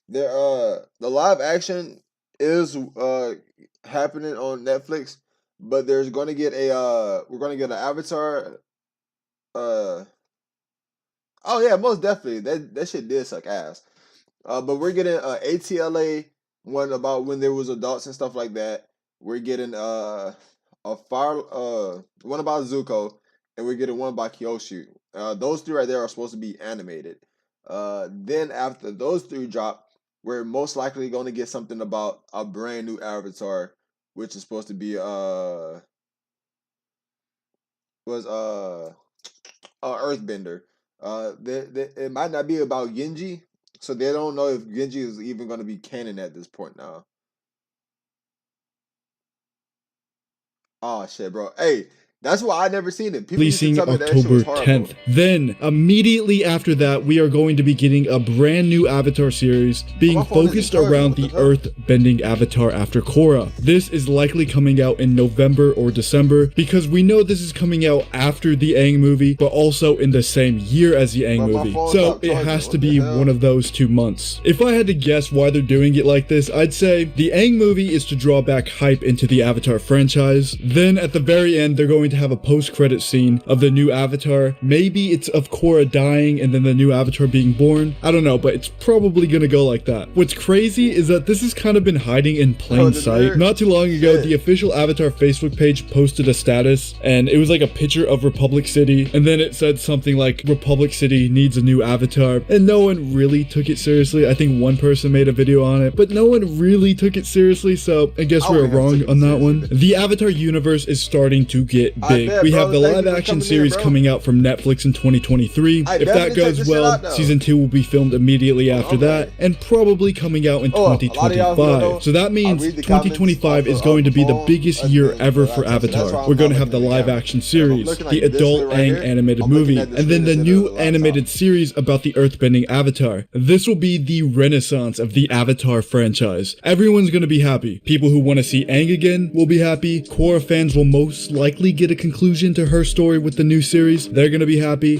S1: The live action is happening on Netflix, but there's going to get we're going to get an Avatar. Oh yeah, most definitely. That shit did suck ass. But we're getting ATLA. One about when there was adults and stuff like that. We're getting one about Zuko, and we're getting one by Kyoshi. Those 3 right there are supposed to be animated. Then after those 3 drop, we're most likely going to get something about a brand new Avatar, which is supposed to be Earthbender. It might not be about Genji. So they don't know if Genji is even going to be canon at this point now. Oh shit, bro. Hey, that's why I never seen it. People
S6: releasing October 10th. Then, immediately after that, we are going to be getting a brand new Avatar series being focused around the earth-bending Avatar after Korra. This is likely coming out in November or December, because we know this is coming out after the Aang movie, but also in the same year as the Aang movie. So, it has to be one of those 2 months. If I had to guess why they're doing it like this, I'd say the Aang movie is to draw back hype into the Avatar franchise. Then, at the very end, they're going to have a post-credit scene of the new Avatar. Maybe it's of Korra dying and then the new Avatar being born. I don't know, but it's probably gonna go like that. What's crazy is that this has kind of been hiding in plain sight. Not too long ago, the official Avatar Facebook page posted a status, and it was like a picture of Republic City, and then it said something like, Republic City needs a new Avatar, and no one really took it seriously. I think one person made a video on it, but no one really took it seriously, so I guess we were wrong on that one. The Avatar universe is starting to get
S1: I
S6: big.
S1: bet,
S6: We
S1: bro.
S6: have the
S1: Thank you
S6: live
S1: for
S6: action
S1: coming in,
S6: series
S1: bro.
S6: coming out from Netflix in 2023.
S1: I
S6: If that
S1: definitely check
S6: goes
S1: this shit
S6: well,
S1: out, though.
S6: season 2 will be filmed immediately after
S1: I'm
S6: that,
S1: ready.
S6: and probably coming out in
S1: Oh, a lot of y'all who don't
S6: 2025.
S1: know,
S6: So that means
S1: read the comments
S6: 2025
S1: off
S6: is
S1: of-
S6: going to be the
S1: off the
S6: biggest
S1: phone.
S6: year
S1: That's
S6: ever
S1: been-
S6: for
S1: that's why
S6: Avatar.
S1: I'm
S6: We're going to
S1: not
S6: have the
S1: looking at the
S6: live action
S1: camera. If I'm
S6: series,
S1: looking
S6: the
S1: like this
S6: adult
S1: way right
S6: Aang
S1: here,
S6: animated
S1: I'm looking
S6: movie,
S1: at the
S6: and then
S1: screen
S6: the
S1: instead of
S6: new
S1: the laptop.
S6: animated series about the earthbending Avatar. This will be the renaissance of the Avatar franchise. Everyone's going to be happy. People who want to see Aang again will be happy. Korra fans will most likely get a conclusion to her story with the new series. They're going to be happy.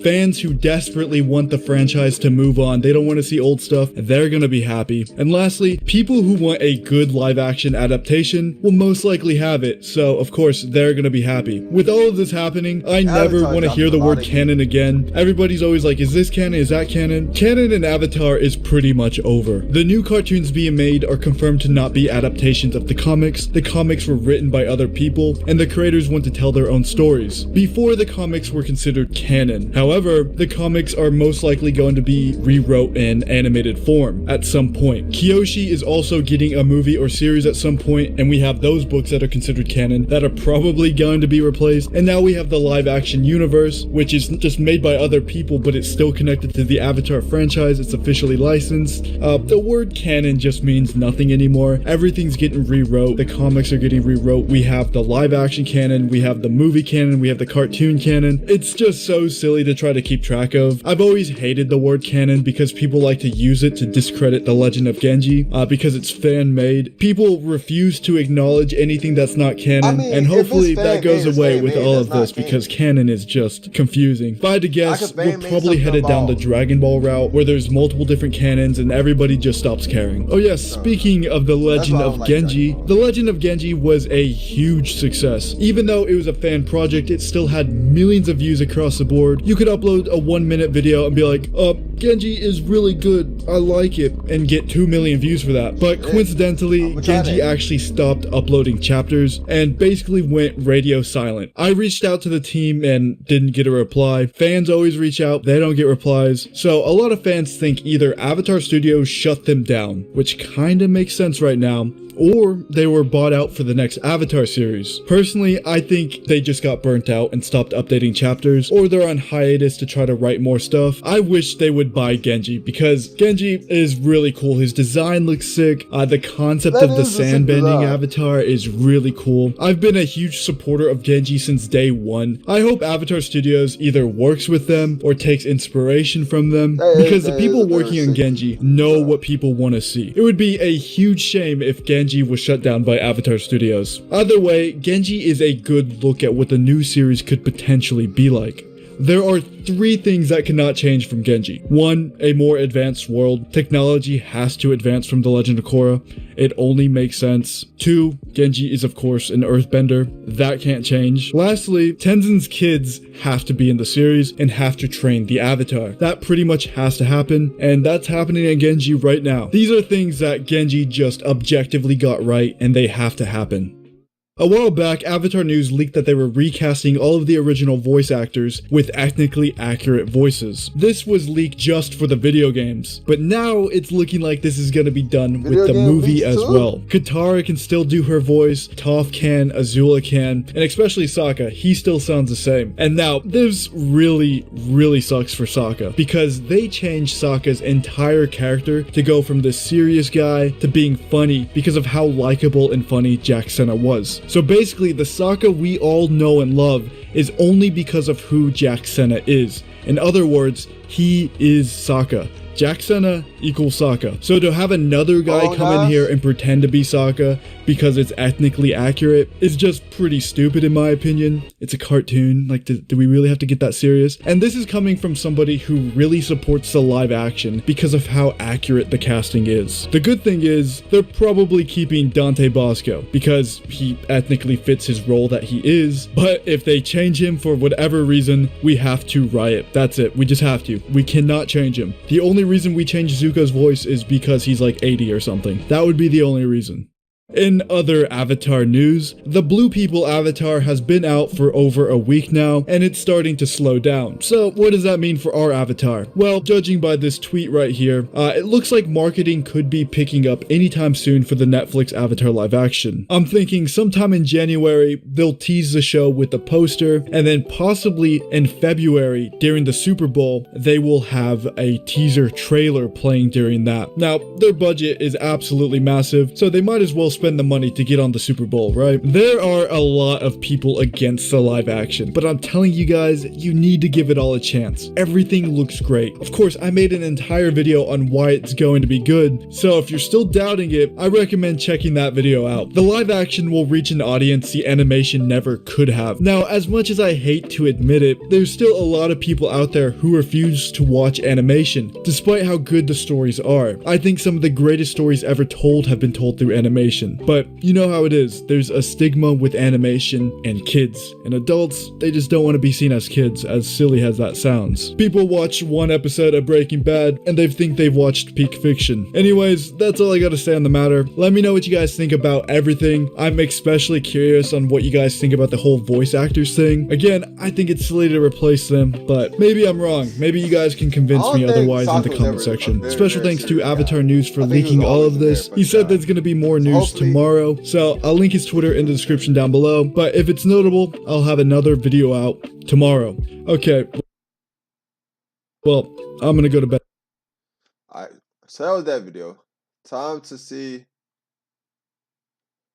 S6: Fans who desperately want the franchise to move on, they don't want to see old stuff, they're going to be happy. And lastly, people who want a good live action adaptation will most likely have it. So, of course, they're going to be happy. With all of this happening, I never
S1: Avatar
S6: want to
S1: dropped
S6: hear
S1: a
S6: the
S1: lot
S6: word
S1: of heat.
S6: canon again. Everybody's always like, is this canon? Is that canon? Canon in Avatar is pretty much over. The new cartoons being made are confirmed to not be adaptations of the comics. The comics were written by other people, and the creators want to tell their own stories. Before, the comics were considered canon. However, the comics are most likely going to be rewrote in animated form at some point. Kyoshi is also getting a movie or series at some point, and we have those books that are considered canon that are probably going to be replaced. And now we have the live action universe, which is just made by other people, but it's still connected to the Avatar franchise. It's officially licensed. The word canon just means nothing anymore. Everything's getting rewrote. The comics are getting rewrote. We have the live action canon, we have the movie canon, we have the cartoon canon. It's just so silly to try to keep track of. I've always hated the word canon because people like to use it to discredit the Legend of Genji because it's fan made. People refuse to acknowledge anything that's not canon,
S1: I mean,
S6: and
S1: if it's
S6: hopefully that
S1: fan-made,
S6: goes
S1: it's
S6: away
S1: fan-made,
S6: with all
S1: that's
S6: of this
S1: not canon.
S6: because canon is just confusing. If I had to guess,
S1: could
S6: we're
S1: fan-made
S6: probably
S1: something
S6: headed down the
S1: about-
S6: Dragon Ball route where there's multiple different canons and everybody just stops caring. Oh yeah, speaking of the Legend
S1: why I
S6: of
S1: don't like
S6: Genji,
S1: Dragon
S6: the Legend of Genji was a huge success. Even though it was a fan project, it still had millions of views across the board. You could upload a 1-minute video and be like, Genji is really good, I like it, and get 2 million views for that. But coincidentally,
S1: I'ma try
S6: Genji
S1: that.
S6: actually stopped uploading chapters and basically went radio silent. I reached out to the team and didn't get a reply. Fans always reach out, they don't get replies. So a lot of fans think either Avatar Studios shut them down, which kinda makes sense right now, or they were bought out for the next Avatar series. Personally, I think they just got burnt out and stopped updating chapters, or they're on hiatus to try to write more stuff. I wish they would buy Genji, because Genji is really cool. His design looks sick. The concept
S1: That
S6: of the
S1: is a sick
S6: sand-bending
S1: design.
S6: Avatar is really cool. I've been a huge supporter of Genji since day one. I hope Avatar Studios either works with them or takes inspiration from them, because the people working on Genji know what people want to see. It would be a huge shame if Genji was shut down by Avatar Studios. Either way, Genji is a good look at what the new series could potentially be like. There are 3 things that cannot change from Genji. 1, a more advanced world. Technology has to advance from The Legend of Korra. It only makes sense. 2, Genji is of course an earthbender. That can't change. Lastly, Tenzin's kids have to be in the series and have to train the Avatar. That pretty much has to happen, and that's happening in Genji right now. These are things that Genji just objectively got right, and they have to happen. A while back, Avatar News leaked that they were recasting all of the original voice actors with ethnically accurate voices. This was leaked just for the video games, but now it's looking like this is going to be done
S1: Video
S6: with the
S1: game
S6: movie
S1: leaks
S6: as
S1: too?
S6: well. Katara can still do her voice, Toph can, Azula can, and especially Sokka, he still sounds the same. And now, this really sucks for Sokka, because they changed Sokka's entire character to go from this serious guy to being funny because of how likable and funny Jack Senna was. So basically, the Sokka we all know and love is only because of who Jack Senna is. In other words, he is Sokka. Jack Senna equals Sokka. So to have another guy come in here and pretend to be Sokka because it's ethnically accurate is just pretty stupid in my opinion. It's a cartoon. Like, do we really have to get that serious? And this is coming from somebody who really supports the live action because of how accurate the casting is. The good thing is, they're probably keeping Dante Bosco because he ethnically fits his role that he is, but if they change him for whatever reason, we have to riot. That's it. We just have to. We cannot change him. The only reason we change Zuko's voice is because he's like 80 or something. That would be the only reason. In other Avatar news, the Blue People Avatar has been out for over a week now, and it's starting to slow down. So what does that mean for our Avatar? Well, judging by this tweet right here, it looks like marketing could be picking up anytime soon for the Netflix Avatar live action. I'm thinking sometime in January, they'll tease the show with a poster, and then possibly in February, during the Super Bowl, they will have a teaser trailer playing during that. Now, their budget is absolutely massive, so they might as well spend the money to get on the Super Bowl, right? There are a lot of people against the live action, but I'm telling you guys, you need to give it all a chance. Everything looks great. Of course, I made an entire video on why it's going to be good, so if you're still doubting it, I recommend checking that video out. The live action will reach an audience the animation never could have. Now, as much as I hate to admit it, there's still a lot of people out there who refuse to watch animation, despite how good the stories are. I think some of the greatest stories ever told have been told through animation. But you know how it is. There's a stigma with animation and kids. And adults, they just don't want to be seen as kids, as silly as that sounds. People watch one episode of Breaking Bad and they think they've watched peak fiction. Anyways, that's all I gotta say on the matter. Let me know what you guys think about everything. I'm especially curious on what you guys think about the whole voice actors thing. Again, I think it's silly to replace them, but maybe I'm wrong. Maybe you guys can convince me otherwise in the comment section. Special thanks to Avatar News for leaking all of this. He said there's gonna be more news tomorrow, so I'll link his Twitter in the description down below, but if it's notable, I'll have another video out tomorrow. Okay, well, I'm gonna go to bed.
S1: Alright, so that was that video. Time to see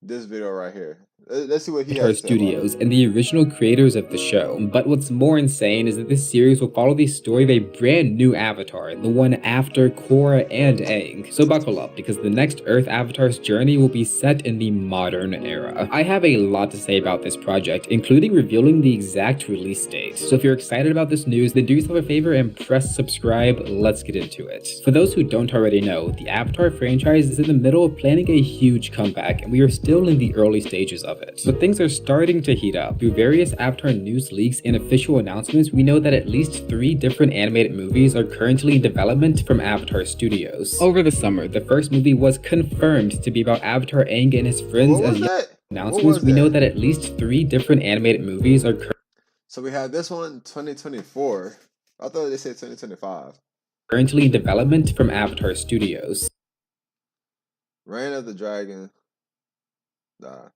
S1: this video right here. Let's see what he has to say about it.
S7: Studios and the original creators of the show. But what's more insane is that this series will follow the story of a brand new Avatar, the one after Korra and Aang. So buckle up, because the next Earth Avatar's journey will be set in the modern era. I have a lot to say about this project, including revealing the exact release date. So if you're excited about this news, then do yourself a favor and press subscribe. Let's get into it. For those who don't already know, the Avatar franchise is in the middle of planning a huge comeback, and we are still in the early stages of it. But things are starting to heat up. Through various Avatar news leaks and official announcements, we know that at least 3 different animated movies are currently in development from Avatar Studios. Over the summer, the first movie was confirmed to be about Avatar Aang and his friends. As announcements, we know that at least 3 different animated movies are
S1: So we have this one, 2024. I thought they said 2025.
S7: currently in development from Avatar Studios.
S1: Reign of the Dragon.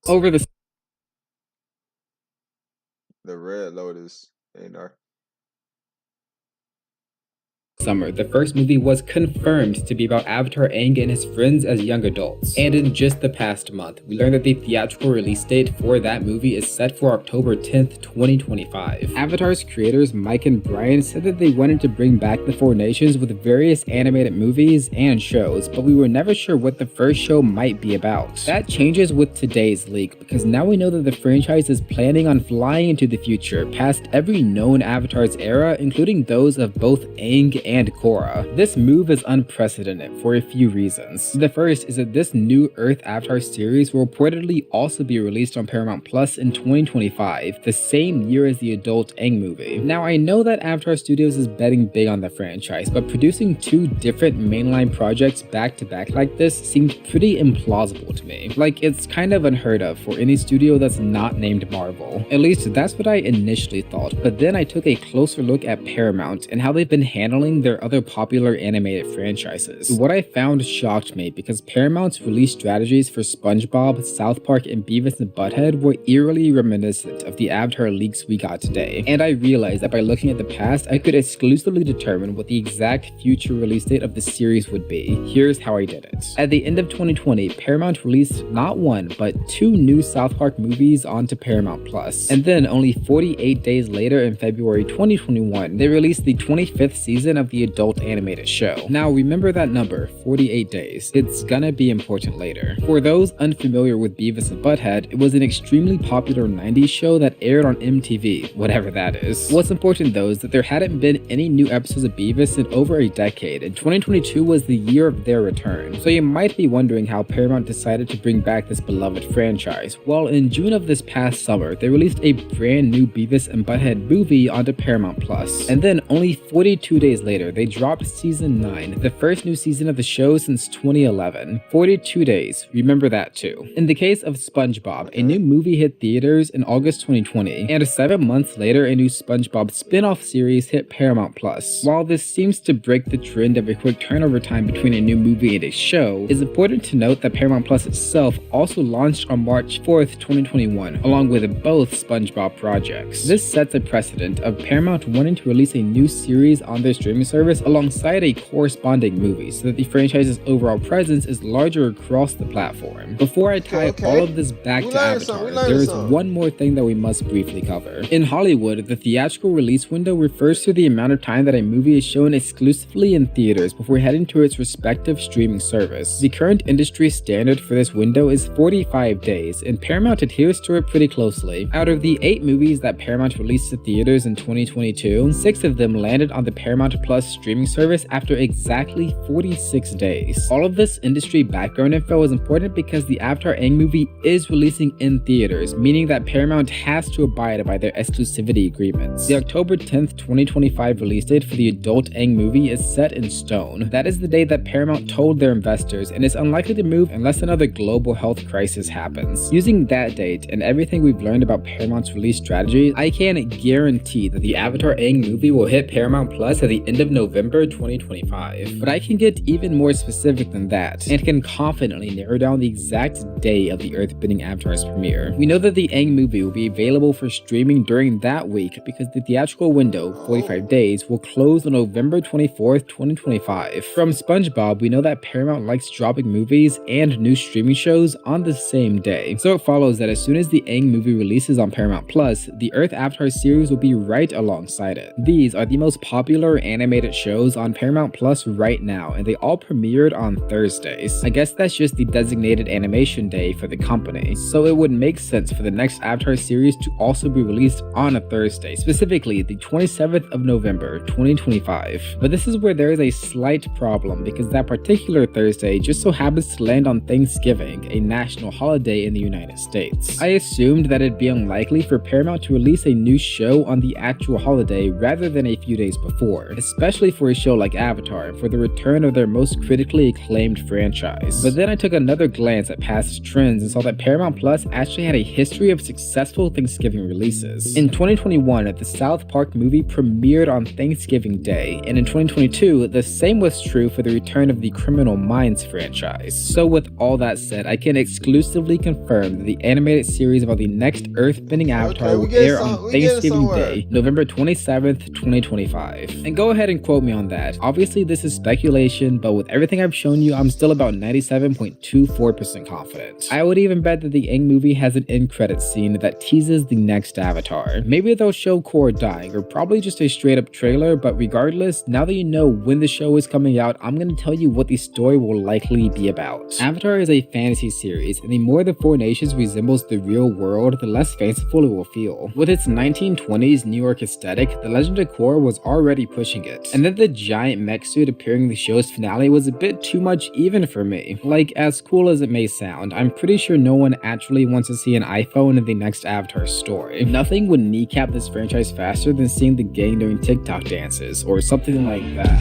S7: Over the
S1: Red Lotus.
S7: summer, the first movie was confirmed to be about Avatar Aang and his friends as young adults. And in just the past month, we learned that the theatrical release date for that movie is set for October 10th, 2025. Avatar's creators Mike and Brian said that they wanted to bring back the Four Nations with various animated movies and shows, but we were never sure what the first show might be about. That changes with today's leak, because now we know that the franchise is planning on flying into the future, past every known Avatar's era, including those of both Aang and Korra. This move is unprecedented for a few reasons. The first is that this new Earth Avatar series will reportedly also be released on Paramount Plus in 2025, the same year as the adult Aang movie. Now, I know that Avatar Studios is betting big on the franchise, but producing 2 different mainline projects back to back like this seemed pretty implausible to me. Like, it's kind of unheard of for any studio that's not named Marvel. At least that's what I initially thought, but then I took a closer look at Paramount and how they've been handling their other popular animated franchises. What I found shocked me, because Paramount's release strategies for SpongeBob, South Park, and Beavis and Butthead were eerily reminiscent of the Avatar leaks we got today. And I realized that by looking at the past, I could exclusively determine what the exact future release date of the series would be. Here's how I did it. At the end of 2020, Paramount released not 1, but 2 new South Park movies onto Paramount Plus. And then only 48 days later, in February 2021, they released the 25th season of the adult animated show. Now remember that number, 48 days. It's gonna be important later. For those unfamiliar with Beavis and Butthead, it was an extremely popular 90s show that aired on MTV, whatever that is. What's important though is that there hadn't been any new episodes of Beavis in over a decade, and 2022 was the year of their return. So you might be wondering how Paramount decided to bring back this beloved franchise. Well, in June of this past summer, they released a brand new Beavis and Butthead movie onto Paramount Plus. And then only 42 days later, later, they dropped season 9, the first new season of the show since 2011. 42 days, remember that too. In the case of SpongeBob, a new movie hit theaters in August 2020, and 7 months later, a new SpongeBob spin-off series hit Paramount+. While this seems to break the trend of a quick turnover time between a new movie and a show, it's important to note that Paramount Plus itself also launched on March 4th, 2021, along with both SpongeBob projects. This sets a precedent of Paramount wanting to release a new series on their streaming service alongside a corresponding movie, so that the franchise's overall presence is larger across the platform. Before I tie all of this back to Avatar, there is one more thing that we must briefly cover. In Hollywood, the theatrical release window refers to the amount of time that a movie is shown exclusively in theaters before heading to its respective streaming service. The current industry standard for this window is 45 days, and Paramount adheres to it pretty closely. Out of the 8 movies that Paramount released to theaters in 2022, 6 of them landed on the Paramount Plus streaming service after exactly 46 days. All of this industry background info is important because the Avatar Aang movie is releasing in theaters, meaning that Paramount has to abide by their exclusivity agreements. The October 10th, 2025 release date for the adult Aang movie is set in stone. That is the day that Paramount told their investors, and is unlikely to move unless another global health crisis happens. Using that date and everything we've learned about Paramount's release strategy, I can guarantee that the Avatar Aang movie will hit Paramount Plus at the end of November 2025. But I can get even more specific than that, and can confidently narrow down the exact day of the Earthbending Avatar's premiere. We know that the Aang movie will be available for streaming during that week because the theatrical window, 45 days, will close on November 24th, 2025. From SpongeBob, we know that Paramount likes dropping movies and new streaming shows on the same day, so it follows that as soon as the Aang movie releases on Paramount Plus, the Earth Avatar series will be right alongside it. These are the most popular animated shows on Paramount Plus right now, and they all premiered on Thursdays. I guess that's just the designated animation day for the company, so it would make sense for the next Avatar series to also be released on a Thursday, specifically the 27th of November, 2025. But this is where there is a slight problem, because that particular Thursday just so happens to land on Thanksgiving, a national holiday in the United States. I assumed that it'd be unlikely for Paramount to release a new show on the actual holiday rather than a few days before, especially for a show like Avatar and for the return of their most critically acclaimed franchise. But then I took another glance at past trends and saw that Paramount Plus actually had a history of successful Thanksgiving releases. In 2021, the South Park movie premiered on Thanksgiving Day, and in 2022, the same was true for the return of the Criminal Minds franchise. So with all that said, I can exclusively confirm that the animated series about the next Earthbending Avatar will air on Thanksgiving Day, November 27th, 2025. And go ahead and quote me on that. Obviously this is speculation, but with everything I've shown you, I'm still about 97.24% confident. I would even bet that the Aang movie has an end credit scene that teases the next Avatar. Maybe they'll show Korra dying, or probably just a straight up trailer, but regardless, now that you know when the show is coming out, I'm gonna tell you what the story will likely be about. Avatar is a fantasy series, and the more the Four Nations resembles the real world, the less fanciful it will feel. With its 1920s New York aesthetic, The Legend of Korra was already pushing it, and then the giant mech suit appearing in the show's finale was a bit too much even for me. Like, as cool as it may sound, I'm pretty sure no one actually wants to see an iPhone in the next Avatar story. Nothing would kneecap this franchise faster than seeing the gang doing TikTok dances, or something like that.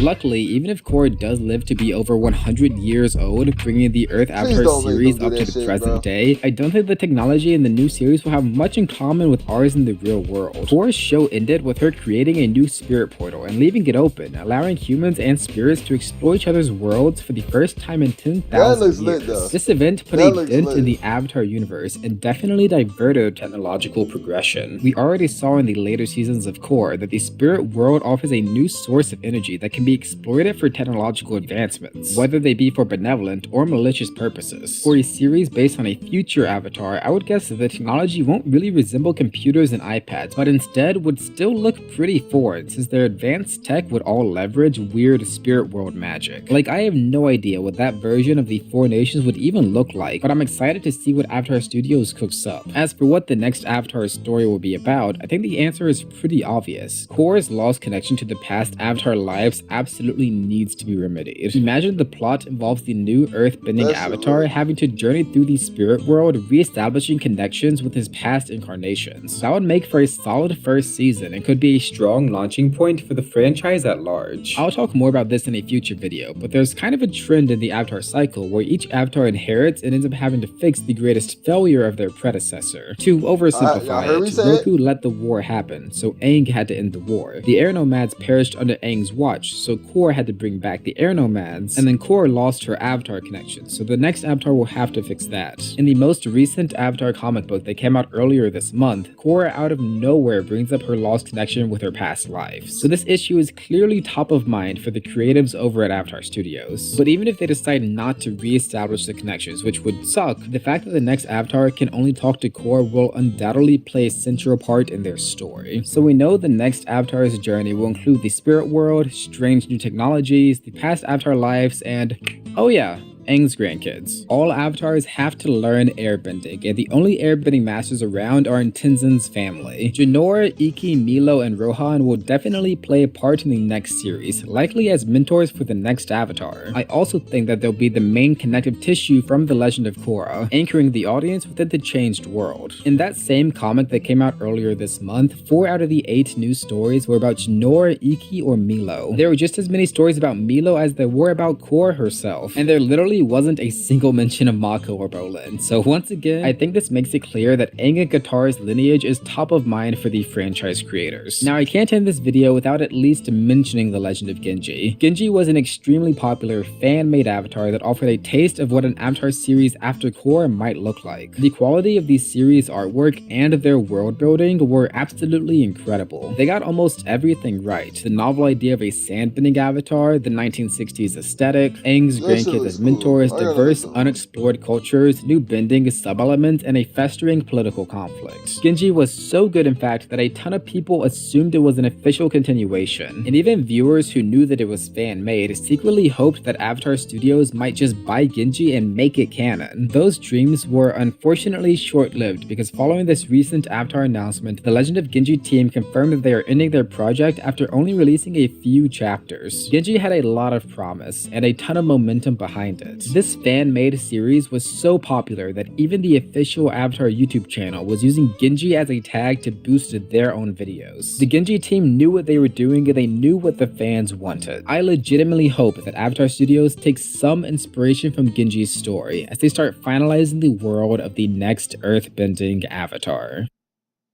S7: Luckily, even if Korra does live to be over 100 years old, bringing the Earth Avatar series up to the present day, I don't think the technology in the new series will have much in common with ours in the real world. Korra's show ended with her creating a new spirit portal and leaving it open, allowing humans and spirits to explore each other's worlds for the first time in 10,000 years. This event put a dent in the Avatar universe and definitely diverted technological progression. We already saw in the later seasons of Korra that the spirit world offers a new source of energy that can be exploited for technological advancements, whether they be for benevolent or malicious purposes. For a series based on a future Avatar, I would guess that the technology won't really resemble computers and iPads, but instead would still look pretty foreign, since their advanced tech would all leverage weird spirit world magic. Like, I have no idea what that version of the Four Nations would even look like, but I'm excited to see what Avatar Studios cooks up. As for what the next Avatar story will be about, I think the answer is pretty obvious. Korra's lost connection to the past Avatar lives absolutely needs to be remedied. Imagine the plot involves the new earth-bending Avatar having to journey through the spirit world, re-establishing connections with his past incarnations. That would make for a solid first season and could be a strong launching point for the franchise at large. I'll talk more about this in a future video, but there's kind of a trend in the Avatar cycle where each Avatar inherits and ends up having to fix the greatest failure of their predecessor. To oversimplify it, Roku let the war happen, so Aang had to end the war. The Air Nomads perished under Aang's watch, so Korra had to bring back the Air Nomads, and then Korra lost her Avatar connection, so the next Avatar will have to fix that. In the most recent Avatar comic book that came out earlier this month, Korra out of nowhere brings up her lost connection with her past life. So this issue is clearly top of mind for the creatives over at Avatar Studios. But even if they decide not to re-establish the connections, which would suck, the fact that the next Avatar can only talk to Korra will undoubtedly play a central part in their story. So we know the next Avatar's journey will include the spirit world, strange new technologies, the past Avatar lives, and oh yeah, Aang's grandkids. All avatars have to learn airbending, and the only airbending masters around are in Tenzin's family. Jinora, Iki, Milo, and Rohan will definitely play a part in the next series, likely as mentors for the next avatar. I also think that they'll be the main connective tissue from The Legend of Korra, anchoring the audience within the changed world. In that same comic that came out earlier this month, 4 out of the 8 news stories were about Jinora, Iki, or Milo. There were just as many stories about Milo as there were about Korra herself, and there literally wasn't a single mention of Mako or Bolin. So once again, I think this makes it clear that Aang and Katara's lineage is top of mind for the franchise creators. Now I can't end this video without at least mentioning The Legend of Genji. Genji was an extremely popular fan-made avatar that offered a taste of what an avatar series after Korra might look like. The quality of the series artwork and their world building were absolutely incredible. They got almost everything right. The novel idea of a sandbending avatar, the 1960s aesthetic, Aang's grandkids as mentors, diverse unexplored cultures, new bending sub-elements, and a festering political conflict. Genji was so good in fact that a ton of people assumed it was an official continuation, and even viewers who knew that it was fan-made secretly hoped that Avatar Studios might just buy Genji and make it canon. Those dreams were unfortunately short-lived because following this recent Avatar announcement, the Legend of Genji team confirmed that they are ending their project after only releasing a few chapters. Genji had a lot of promise and a ton of momentum behind it. This fan-made series was so popular that even the official Avatar YouTube channel was using Genji as a tag to boost their own videos. The Genji team knew what they were doing and they knew what the fans wanted. I legitimately hope that Avatar Studios takes some inspiration from Genji's story as they start finalizing the world of the next earthbending Avatar.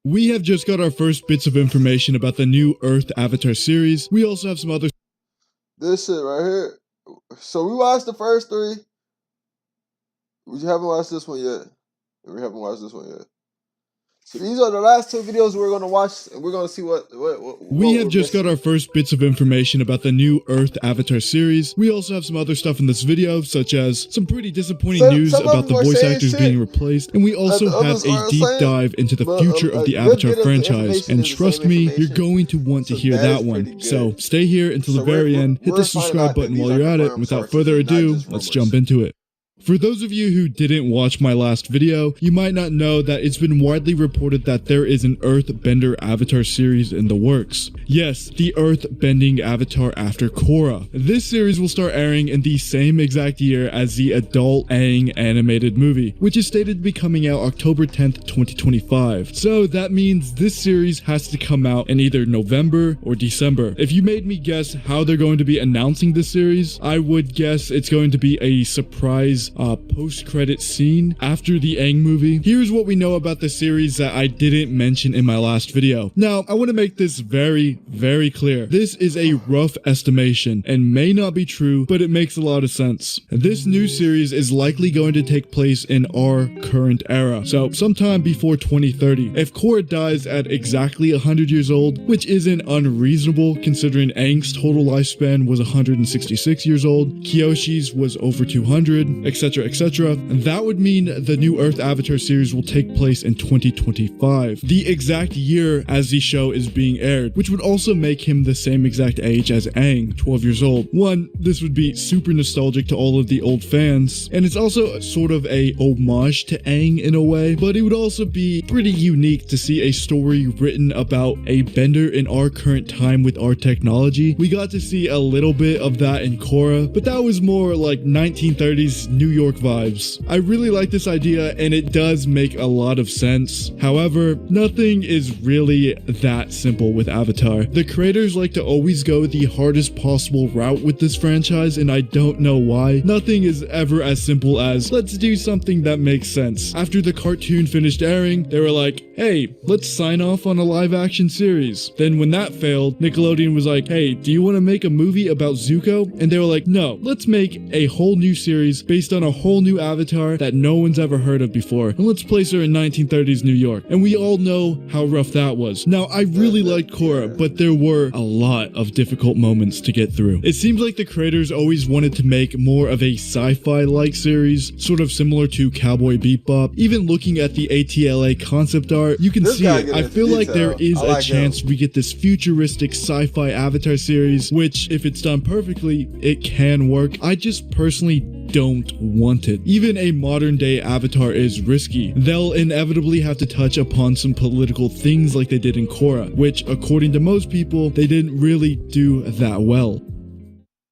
S6: We have just got our first bits of information about the new Earth Avatar series. We also have some other...
S1: This shit right here. So we watched the first 3. We haven't watched this one yet. We haven't watched this one yet. So these are the last 2 videos we're going to watch, and we're going to see what
S6: we have just got our first bits of information about the new Earth Avatar series. We also have some other stuff in this video, such as some pretty disappointing news about the voice actors being replaced, and we also have a deep dive into the future of the Avatar franchise, and trust me, you're going to want to hear that one. So stay here until the very end, hit the subscribe button while you're at it, and without further ado, let's jump into it. For those of you who didn't watch my last video, you might not know that it's been widely reported that there is an Earthbender Avatar series in the works. Yes, the Earthbending Avatar after Korra. This series will start airing in the same exact year as the adult Aang animated movie, which is stated to be coming out October 10th, 2025. So that means this series has to come out in either November or December. If you made me guess how they're going to be announcing this series, I would guess it's going to be a surprise post-credit scene after the Aang movie. Here's what we know about the series that I didn't mention in my last video. Now, I want to make this very, very clear. This is a rough estimation and may not be true, but it makes a lot of sense. This new series is likely going to take place in our current era, so sometime before 2030. If Korra dies at exactly 100 years old, which isn't unreasonable considering Aang's total lifespan was 166 years old, Kyoshi's was over 200, etc., etc. That would mean the new Earth Avatar series will take place in 2025, the exact year as the show is being aired, which would also make him the same exact age as Aang, 12 years old. One, this would be super nostalgic to all of the old fans, and it's also sort of a homage to Aang in a way, but it would also be pretty unique to see a story written about a bender in our current time with our technology. We got to see a little bit of that in Korra, but that was more like 1930s New York vibes. I really like this idea, and it does make a lot of sense. However, nothing is really that simple with Avatar. The creators like to always go the hardest possible route with this franchise, and I don't know why. Nothing is ever as simple as, let's do something that makes sense. After the cartoon finished airing, they were like, hey, let's sign off on a live action series. Then when that failed, Nickelodeon was like, hey, do you want to make a movie about Zuko? And they were like, no, let's make a whole new series based on a whole new Avatar that no one's ever heard of before, and let's place her in 1930s New York. And we all know how rough that was. Now, I really liked Korra, but there were a lot of difficult moments to get through. It seems like the creators always wanted to make more of a sci-fi-like series, sort of similar to Cowboy Bebop. Even looking at the ATLA concept art, you can see it. I feel like there is a chance we get this futuristic sci-fi Avatar series, which, if it's done perfectly, it can work. I just personally don't want it. Even a modern day Avatar is risky. They'll inevitably have to touch upon some political things like they did in Korra, which, according to most people, they didn't really do that well.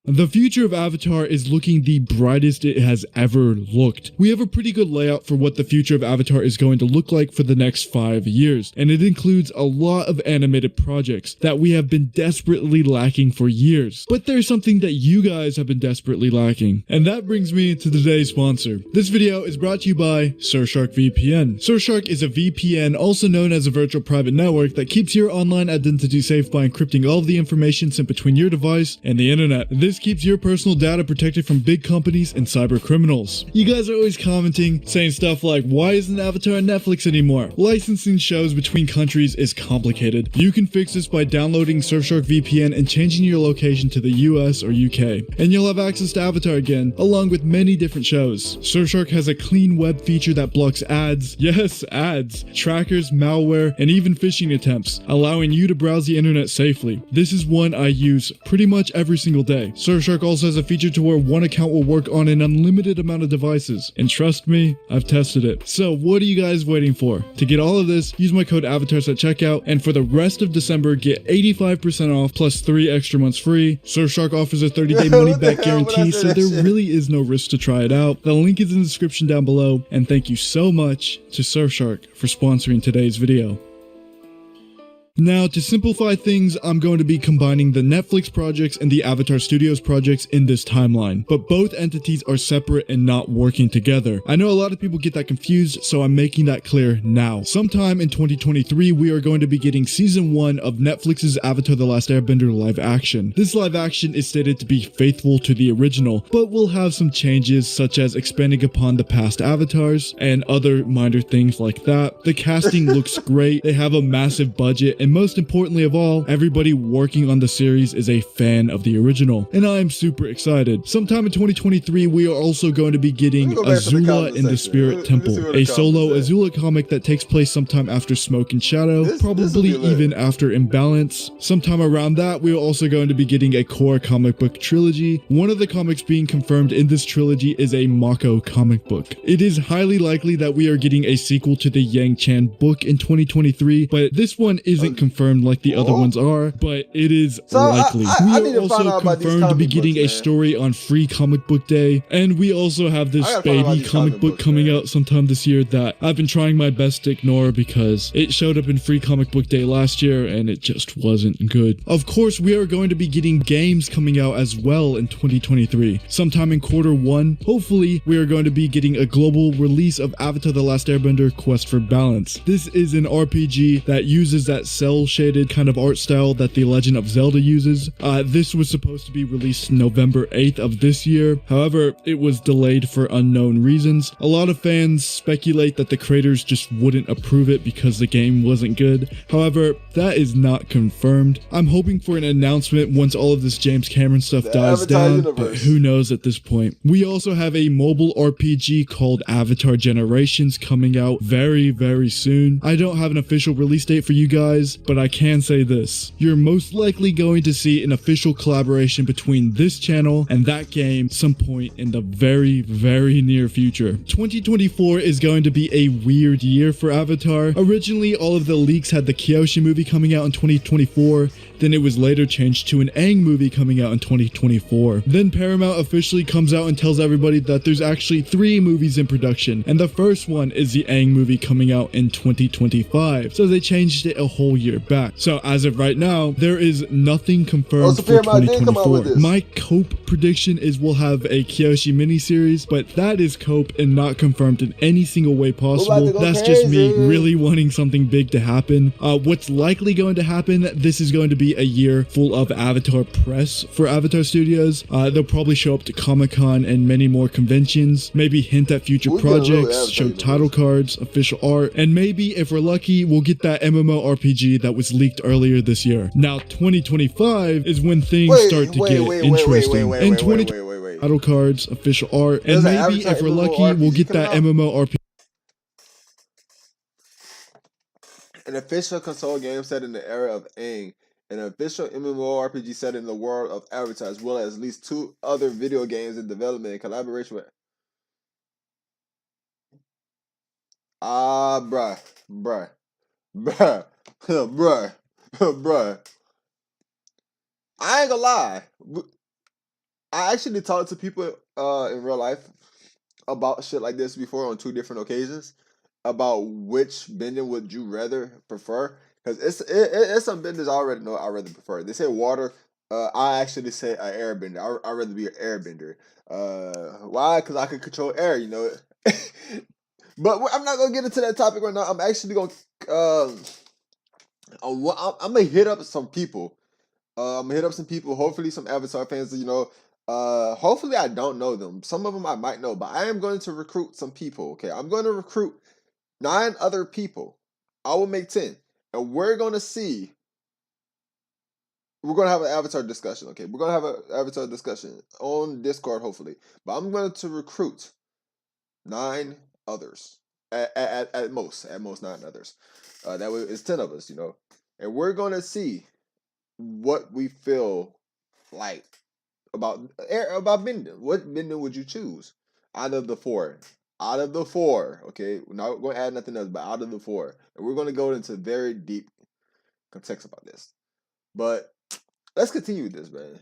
S6: The future of Avatar is looking the brightest it has ever looked. We have a pretty good layout for what the future of Avatar is going to look like for the next 5 years, and it includes a lot of animated projects that we have been desperately lacking for years. But there's something that you guys have been desperately lacking, and that brings me to today's sponsor. This video is brought to you by Surfshark VPN. Surfshark is a VPN, also known as a virtual private network, that keeps your online identity safe by encrypting all of the information sent between your device and the internet. This keeps your personal data protected from big companies and cyber criminals. You guys are always commenting, saying stuff like, why isn't Avatar on Netflix anymore? Licensing shows between countries is complicated. You can fix this by downloading Surfshark VPN and changing your location to the US or UK, and you'll have access to Avatar again, along with many different shows. Surfshark has a clean web feature that blocks ads, yes, ads, trackers, malware, and even phishing attempts, allowing you to browse the internet safely. This is one I use pretty much every single day. Surfshark also has a feature to where one account will work on an unlimited amount of devices, and trust me, I've tested it. So what are you guys waiting for? To get all of this, use my code AVATARS at checkout, and for the rest of December, get 85% off plus 3 extra months free. Surfshark offers a 30-day money-back guarantee, so there really is no risk to try it out. The link is in the description down below, and thank you so much to Surfshark for sponsoring today's video. Now, to simplify things, I'm going to be combining the Netflix projects and the Avatar Studios projects in this timeline, but both entities are separate and not working together. I know a lot of people get that confused, so I'm making that clear now. Sometime in 2023, we are going to be getting season 1 of Netflix's Avatar The Last Airbender live action. This live action is stated to be faithful to the original, but will have some changes such as expanding upon the past avatars and other minor things like that. The casting looks great, they have a massive budget, and most importantly of all, everybody working on the series is a fan of the original, and I am super excited. Sometime in 2023, we are also going to be getting Azula in the Spirit Temple, a solo Azula comic that takes place sometime after Smoke and Shadow, probably even after Imbalance. Sometime around that, we are also going to be getting a Korra comic book trilogy. One of the comics being confirmed in this trilogy is a Mako comic book. It is highly likely that we are getting a sequel to the Yang Chan book in 2023, but this one isn't confirmed like the other ones are, but it is likely. We are also confirmed to be getting a story on Free Comic Book Day, and we also have this baby comic book coming out sometime this year that I've been trying my best to ignore because it showed up in Free Comic Book Day last year and it just wasn't good. Of course, we are going to be getting games coming out as well in 2023. Sometime in Q1, hopefully, we are going to be getting a global release of Avatar The Last Airbender Quest for Balance. This is an RPG that uses that cel-shaded kind of art style that The Legend of Zelda uses. This was supposed to be released November 8th of this year. However, it was delayed for unknown reasons. A lot of fans speculate that the creators just wouldn't approve it because the game wasn't good. However, that is not confirmed. I'm hoping for an announcement once all of this James Cameron stuff dies
S1: Avatar
S6: down,
S1: universe.
S6: but who knows at this point. We also have a mobile RPG called Avatar Generations coming out very, very soon. I don't have an official release date for you guys, but I can say this. You're most likely going to see an official collaboration between this channel and that game some point in the very, very near future. 2024 is going to be a weird year for Avatar. Originally, all of the leaks had the Kyoshi movie coming out in 2024, then it was later changed to an Aang movie coming out in 2024. Then Paramount officially comes out and tells everybody that there's actually 3 movies in production, and the first one is the Aang movie coming out in 2025. So they changed it a whole year back. So as of right now, there is nothing confirmed
S1: so
S6: for
S1: Paramount did come out with
S6: 2024.
S1: this.
S6: My cope prediction is we'll have a Kyoshi miniseries, but that is cope and not confirmed in any single way possible.
S1: to go
S6: That's just me
S1: crazy.
S6: really wanting something big to happen. What's likely going to happen, this is going to be a year full of Avatar press for Avatar Studios. They'll probably show up to Comic-Con and many more conventions, maybe hint at future
S1: We'll get a real
S6: projects,
S1: Avatar
S6: show
S1: universe.
S6: title cards, official art, and maybe if we're lucky, we'll get that MMORPG that was leaked earlier this year. Now, 2025 is when things start to get interesting. In 2025, title cards, official art, and
S1: There's an
S6: maybe
S1: Avatar
S6: if we're lucky,
S1: MMORPG
S6: we'll get that
S1: coming out.
S6: MMORPG.
S1: An official console game set in the era of Aang, an official MMORPG set in the world of Avatar, as well as at least 2 other video games in development in collaboration with. Bruh, bruh, bruh, bruh, bruh. I ain't gonna lie. I actually talked to people in real life about shit like this before on 2 different occasions. About which bending would you rather prefer? Because it's some benders I already know I rather prefer. They say water. I actually say an airbender. I'd rather be an airbender. Why? Because I can control air, you know. But I'm not gonna get into that topic right now. I'm actually gonna I'm gonna hit up some people. I'm gonna hit up some people. Hopefully, some Avatar fans. You know. Hopefully I don't know them. Some of them I might know, but I am going to recruit some people. Okay, I'm going to recruit 9 other people. I will make 10. And we're going to see. We're going to have an Avatar discussion. Okay, we're going to have an Avatar discussion on Discord, hopefully. But I'm going to recruit 9 others. At most 9 others. That way it's 10 of us, you know. And we're going to see what we feel like about bending. What bending would you choose out of the 4? Out of the 4, okay, we're not going to add nothing else, but out of the 4, and we're going to go into very deep context about this. But let's continue with this, man.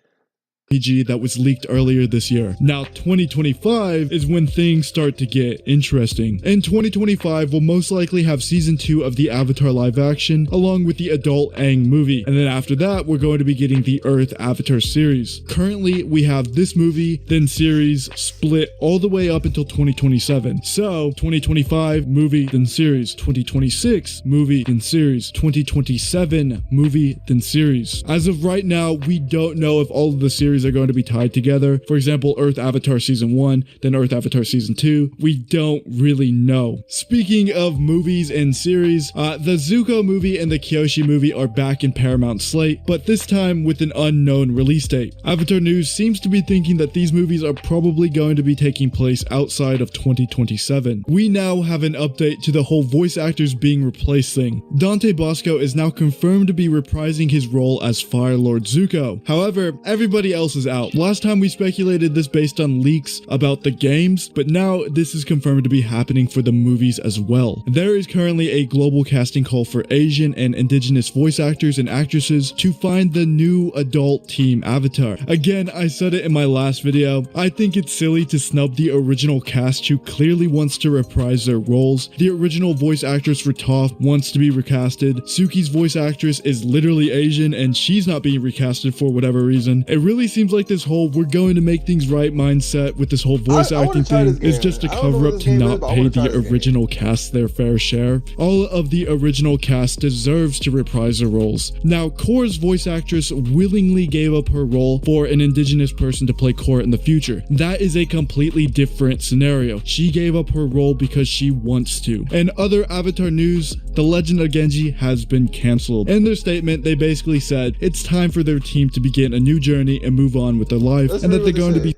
S6: That was leaked earlier this year. Now, 2025 is when things start to get interesting. In 2025, we'll most likely have season 2 of the Avatar live action, along with the adult Aang movie. And then after that, we're going to be getting the Earth Avatar series. Currently, we have this movie, then series, split all the way up until 2027. So, 2025, movie, then series. 2026, movie, then series. 2027, movie, then series. As of right now, we don't know if all of the series are going to be tied together. For example, Earth Avatar Season 1, then Earth Avatar Season 2. We don't really know. Speaking of movies and series, the Zuko movie and the Kyoshi movie are back in Paramount's slate, but this time with an unknown release date. Avatar News seems to be thinking that these movies are probably going to be taking place outside of 2027. We now have an update to the whole voice actors being replaced thing. Dante Bosco is now confirmed to be reprising his role as Fire Lord Zuko. However, everybody else is out. Last time we speculated this based on leaks about the games, but now this is confirmed to be happening for the movies as well. There is currently a global casting call for Asian and indigenous voice actors and actresses to find the new adult team Avatar. Again, I said it in my last video, I think it's silly to snub the original cast who clearly wants to reprise their roles. The original voice actress for Toph wants to be recasted. Suki's voice actress is literally Asian and she's not being recasted for whatever reason. It really seems like this whole "we're going to make things right" mindset with this whole voice
S1: I wanna
S6: acting
S1: try
S6: thing
S1: this
S6: is
S1: game.
S6: just a
S1: I don't know
S6: cover
S1: what
S6: up
S1: this
S6: to
S1: game is,
S6: not
S1: but I
S6: pay
S1: wanna try
S6: the
S1: this game.
S6: original cast their fair share. All of the original cast deserves to reprise their roles. Now, Korra's voice actress willingly gave up her role for an indigenous person to play Korra in the future. That is a completely different scenario. She gave up her role because she wants to. And other Avatar news, The Legend of Genji has been cancelled. In their statement, they basically said it's time for their team to begin a new journey and move on with their life,
S1: Let's
S6: and
S1: read
S6: that
S1: what
S6: they're going to be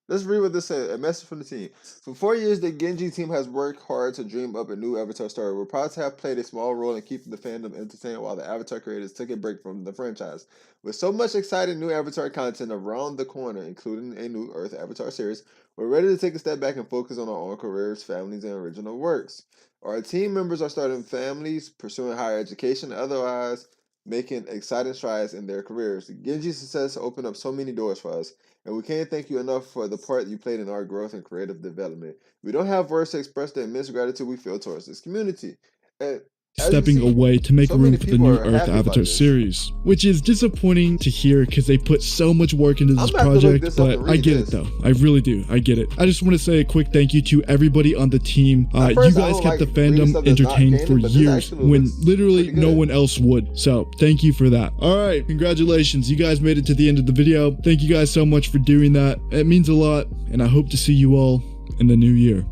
S1: Let's read what this says. A message from the team. For 4 years, the Genji team has worked hard to dream up a new Avatar story. We're proud to have played a small role in keeping the fandom entertained while the Avatar creators took a break from the franchise. With so much exciting new Avatar content around the corner, including a new Earth Avatar series, we're ready to take a step back and focus on our own careers, families, and original works. Our team members are starting families, pursuing higher education, otherwise making exciting strides in their careers. Genji's success opened up so many doors for us, and we can't thank you enough for the part you played in our growth and creative development. We don't have words to express the immense gratitude we feel towards this community. And as you
S6: stepping
S1: see,
S6: away to make
S1: so
S6: room
S1: many
S6: for the
S1: people
S6: new
S1: are
S6: Earth
S1: happy about
S6: Avatar
S1: this.
S6: series, which is disappointing to hear because they put so much work into this
S1: I'm gonna have to look
S6: project,
S1: this up
S6: but
S1: and
S6: I
S1: read
S6: get
S1: this.
S6: it though. I really do. I get it. I just want to say a quick thank you to everybody on the team.
S1: At
S6: You
S1: first, I
S6: guys
S1: don't
S6: kept
S1: like
S6: the
S1: reading
S6: fandom
S1: stuff that's not
S6: entertained
S1: canon,
S6: for
S1: but this
S6: years
S1: actually
S6: when
S1: looks
S6: literally
S1: pretty
S6: no
S1: good.
S6: one else would. So thank you for that. All right, congratulations. You guys made it to the end of the video. Thank you guys so much for doing that. It means a lot, and I hope to see you all in the new year.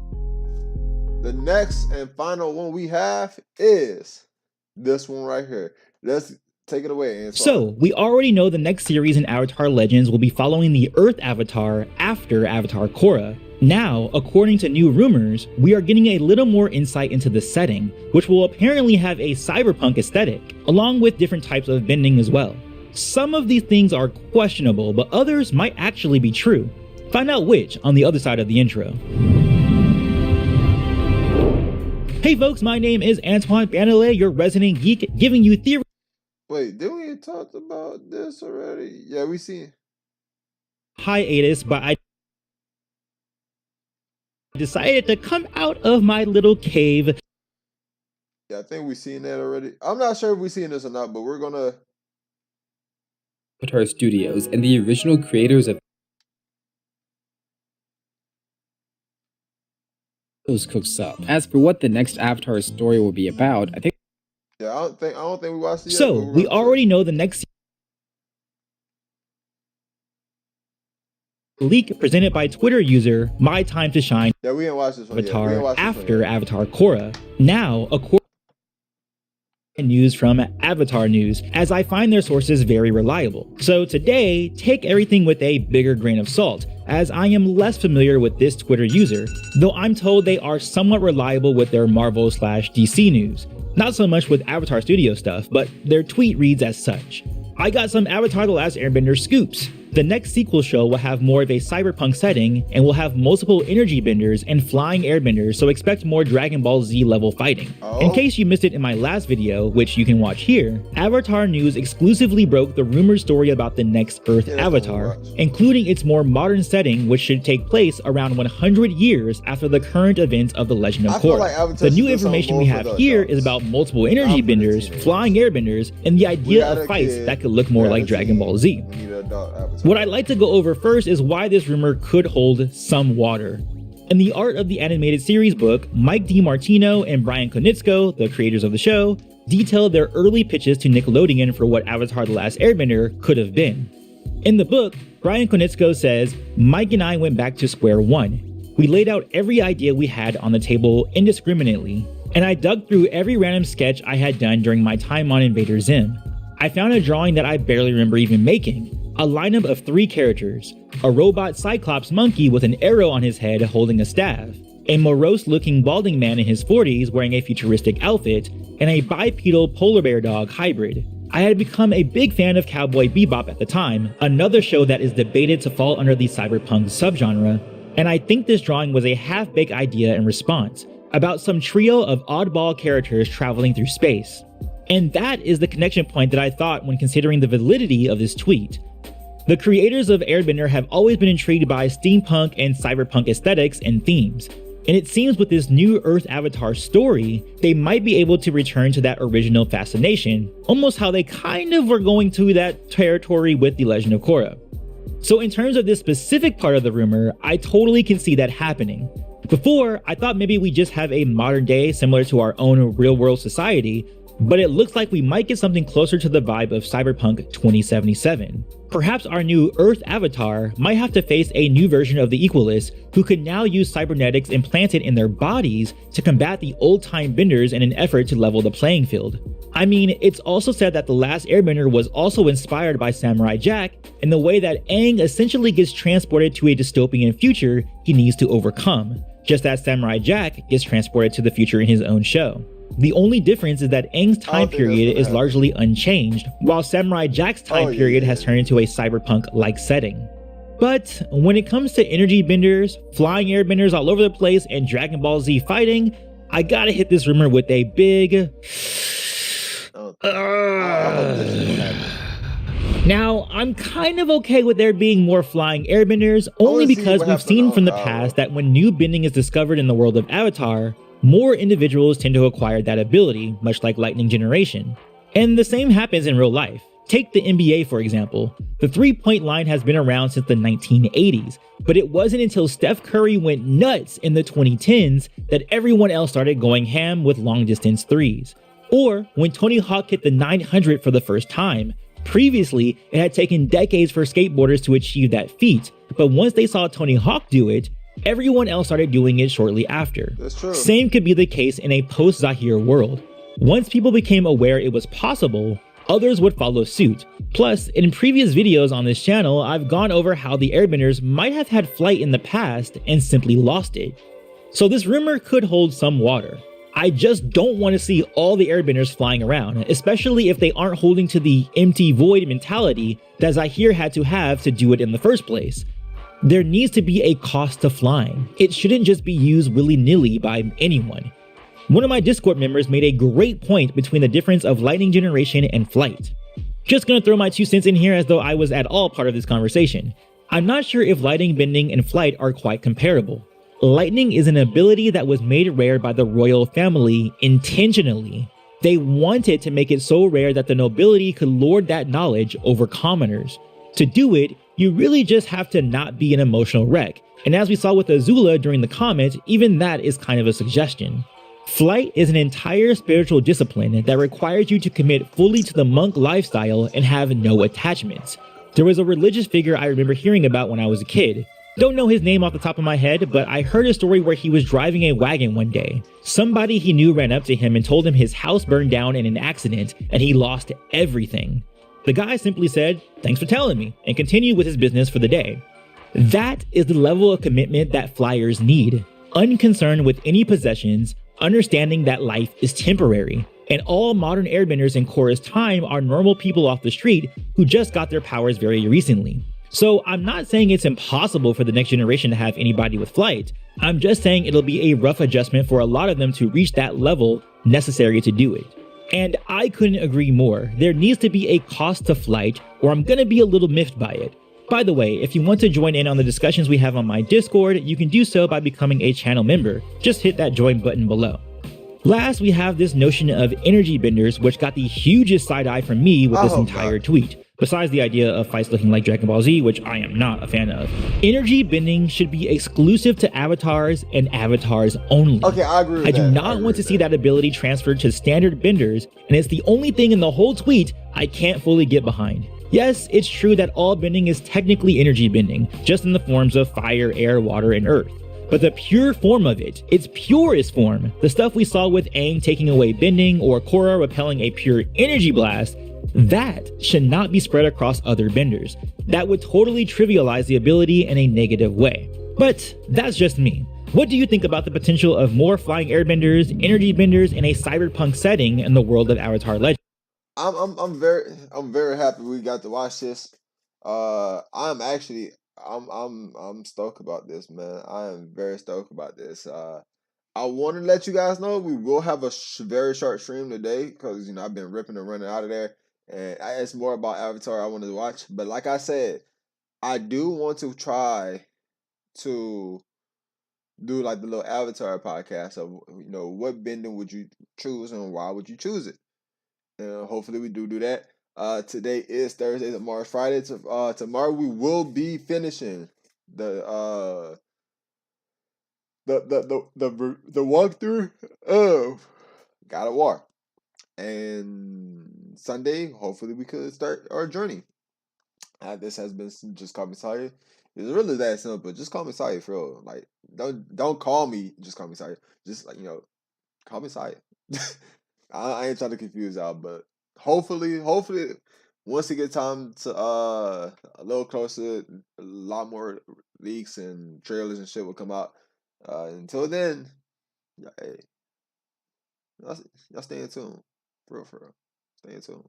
S1: The next and final one we have is this one right here. Let's take it away, Antoine.
S4: So, we already know the next series in Avatar Legends will be following the Earth Avatar after Avatar Korra. Now, according to new rumors, we are getting a little more insight into the setting, which will apparently have a cyberpunk aesthetic, along with different types of bending as well. Some of these things are questionable, but others might actually be true. Find out which on the other side of the intro. Hey folks, my name is Antoine Bandelet, your resident geek, giving you theory.
S1: Wait, didn't we talk about this already? Yeah, we see.
S4: Hiatus, but I decided to come out of my little cave.
S1: Yeah, I think we seen that already. I'm not sure if we seen this or not, but we're gonna.
S7: Avatar Studios and the original creators of those cooks up. As for what the next Avatar story will be about, I think
S1: Yeah, I don't think we watched it yet.
S4: So,
S1: but we're
S4: we
S1: gonna
S4: already know the next leak presented by Twitter user My Time to Shine
S1: Yeah, we didn't watch this one yet. We didn't
S4: Avatar
S1: watch this one
S4: after
S1: yet.
S4: Avatar Korra. Now, according to news from Avatar News, as I find their sources very reliable. So today, take everything with a bigger grain of salt, as I am less familiar with this Twitter user, though I'm told they are somewhat reliable with their Marvel/DC news. Not so much with Avatar Studio stuff, but their tweet reads as such. I got some Avatar The Last Airbender scoops. The next sequel show will have more of a cyberpunk setting and will have multiple energy benders and flying airbenders, so expect more Dragon Ball Z level fighting. In case you missed it in my last video, which you can watch here, Avatar News exclusively broke the rumored story about the next Earth Avatar, including its more modern setting, which should take place around 100 years after the current events of The Legend of
S1: I feel
S4: Korra.
S1: like Avatar
S4: The new
S1: should do something
S4: information we
S1: more for
S4: have
S1: the
S4: here
S1: adults.
S4: is about multiple energy
S1: Not for the
S4: benders,
S1: teenagers.
S4: flying airbenders, and the
S1: We
S4: idea
S1: got
S4: of
S1: a
S4: fights
S1: kid,
S4: that could look more
S1: we got
S4: like
S1: a
S4: Dragon
S1: teen,
S4: Ball Z.
S1: we need an adult Avatar.
S4: What I'd like to go over first is why this rumor could hold some water. In the art of the animated series book, Mike DiMartino and Brian Konietzko, the creators of the show, detailed their early pitches to Nickelodeon for what Avatar The Last Airbender could have been. In the book, Brian Konietzko says, Mike and I went back to square one. We laid out every idea we had on the table indiscriminately, and I dug through every random sketch I had done during my time on Invader Zim. I found a drawing that I barely remember even making. A lineup of 3 characters, a robot Cyclops monkey with an arrow on his head holding a staff, a morose-looking balding man in his 40s wearing a futuristic outfit, and a bipedal polar bear dog hybrid. I had become a big fan of Cowboy Bebop at the time, another show that is debated to fall under the cyberpunk subgenre, and I think this drawing was a half-baked idea in response, about some trio of oddball characters traveling through space. And that is the connection point that I thought when considering the validity of this tweet. The creators of Airbender have always been intrigued by steampunk and cyberpunk aesthetics and themes, and it seems with this new Earth Avatar story, they might be able to return to that original fascination, almost how they kind of were going to that territory with The Legend of Korra. So in terms of this specific part of the rumor, I totally can see that happening. Before, I thought maybe we just have a modern day similar to our own real world society, but it looks like we might get something closer to the vibe of Cyberpunk 2077. Perhaps our new Earth avatar might have to face a new version of the Equalists who could now use cybernetics implanted in their bodies to combat the old-time benders in an effort to level the playing field. I mean, it's also said that The Last Airbender was also inspired by Samurai Jack in the way that Aang essentially gets transported to a dystopian future he needs to overcome, just as Samurai Jack gets transported to the future in his own show. The only difference is that Aang's time period is largely unchanged, while Samurai Jack's time period has turned into a cyberpunk-like setting. But when it comes to energy benders, flying airbenders all over the place, and Dragon Ball Z fighting, I gotta hit this rumor with a big... Now, I'm kind of okay with there being more flying airbenders, only because we've seen from the past that when new bending is discovered in the world of Avatar, more individuals tend to acquire that ability, much like Lightning Generation. And the same happens in real life. Take the NBA, for example. The three-point line has been around since the 1980s, but it wasn't until Steph Curry went nuts in the 2010s that everyone else started going ham with long-distance threes. Or when Tony Hawk hit the 900 for the first time. Previously, it had taken decades for skateboarders to achieve that feat, but once they saw Tony Hawk do it, everyone else started doing it shortly after.
S1: That's true.
S4: Same could be the case in a post-Zahir world. Once people became aware it was possible, others would follow suit. Plus, in previous videos on this channel, I've gone over how the airbenders might have had flight in the past and simply lost it. So this rumor could hold some water. I just don't want to see all the airbenders flying around, especially if they aren't holding to the empty void mentality that Zahir had to have to do it in the first place. There needs to be a cost to flying. It shouldn't just be used willy-nilly by anyone. One of my Discord members made a great point between the difference of Lightning Generation and flight. Just gonna throw my 2 cents in here as though I was at all part of this conversation. I'm not sure if lightning bending and flight are quite comparable. Lightning is an ability that was made rare by the royal family intentionally. They wanted to make it so rare that the nobility could lord that knowledge over commoners. To do it, you really just have to not be an emotional wreck, and as we saw with Azula during the comment, even that is kind of a suggestion. Flight is an entire spiritual discipline that requires you to commit fully to the monk lifestyle and have no attachments. There was a religious figure I remember hearing about when I was a kid. Don't know his name off the top of my head, but I heard a story where he was driving a wagon one day. Somebody he knew ran up to him and told him his house burned down in an accident and he lost everything. The guy simply said, "Thanks for telling me," and continued with his business for the day. That is the level of commitment that flyers need. Unconcerned with any possessions, understanding that life is temporary. And all modern airbenders in Korra's time are normal people off the street who just got their powers very recently. So I'm not saying it's impossible for the next generation to have anybody with flight. I'm just saying it'll be a rough adjustment for a lot of them to reach that level necessary to do it. And I couldn't agree more. There needs to be a cost to flight, or I'm gonna be a little miffed by it. By the way, if you want to join in on the discussions we have on my Discord, you can do so by becoming a channel member. Just hit that join button below. Last, we have this notion of energy benders, which got the hugest side-eye from me with this entire tweet. Besides the idea of fights looking like Dragon Ball Z, which I am not a fan of. Energy bending should be exclusive to avatars and avatars only.
S1: Okay, I agree with
S4: I
S1: that.
S4: do not want to see that ability transferred to standard benders, and it's the only thing in the whole tweet I can't fully get behind. Yes, it's true that all bending is technically energy bending, just in the forms of fire, air, water, and earth. But the pure form of it, its purest form, the stuff we saw with Aang taking away bending or Korra repelling a pure energy blast, that should not be spread across other benders. That would totally trivialize the ability in a negative way. But that's just me. What do you think about the potential of more flying airbenders, energy benders in a cyberpunk setting in the world of Avatar Legends?
S1: I'm very happy we got to watch this. I'm stoked about this, man. I am very stoked about this. I want to let you guys know we will have a very short stream today because I've been ripping and running out of there, and it's more about Avatar I wanted to watch. But like I said, I do want to try to do like the little Avatar podcast of what bending would you choose and why would you choose it. And hopefully we do that. Today is Thursday. Tomorrow's Friday. Tomorrow we will be finishing the the walkthrough of God of War. And Sunday, hopefully, we could start our journey. This has been Just Call Me Sorry. It's really that simple. Just call me Sorry, for real. Like, don't call me. Just call me Sorry. Just like call me Sorry. I ain't trying to confuse y'all, but hopefully, once we get time to a little closer, a lot more leaks and trailers and shit will come out. Until then, hey, y'all stay in tune. For real, for real. Stay in tune.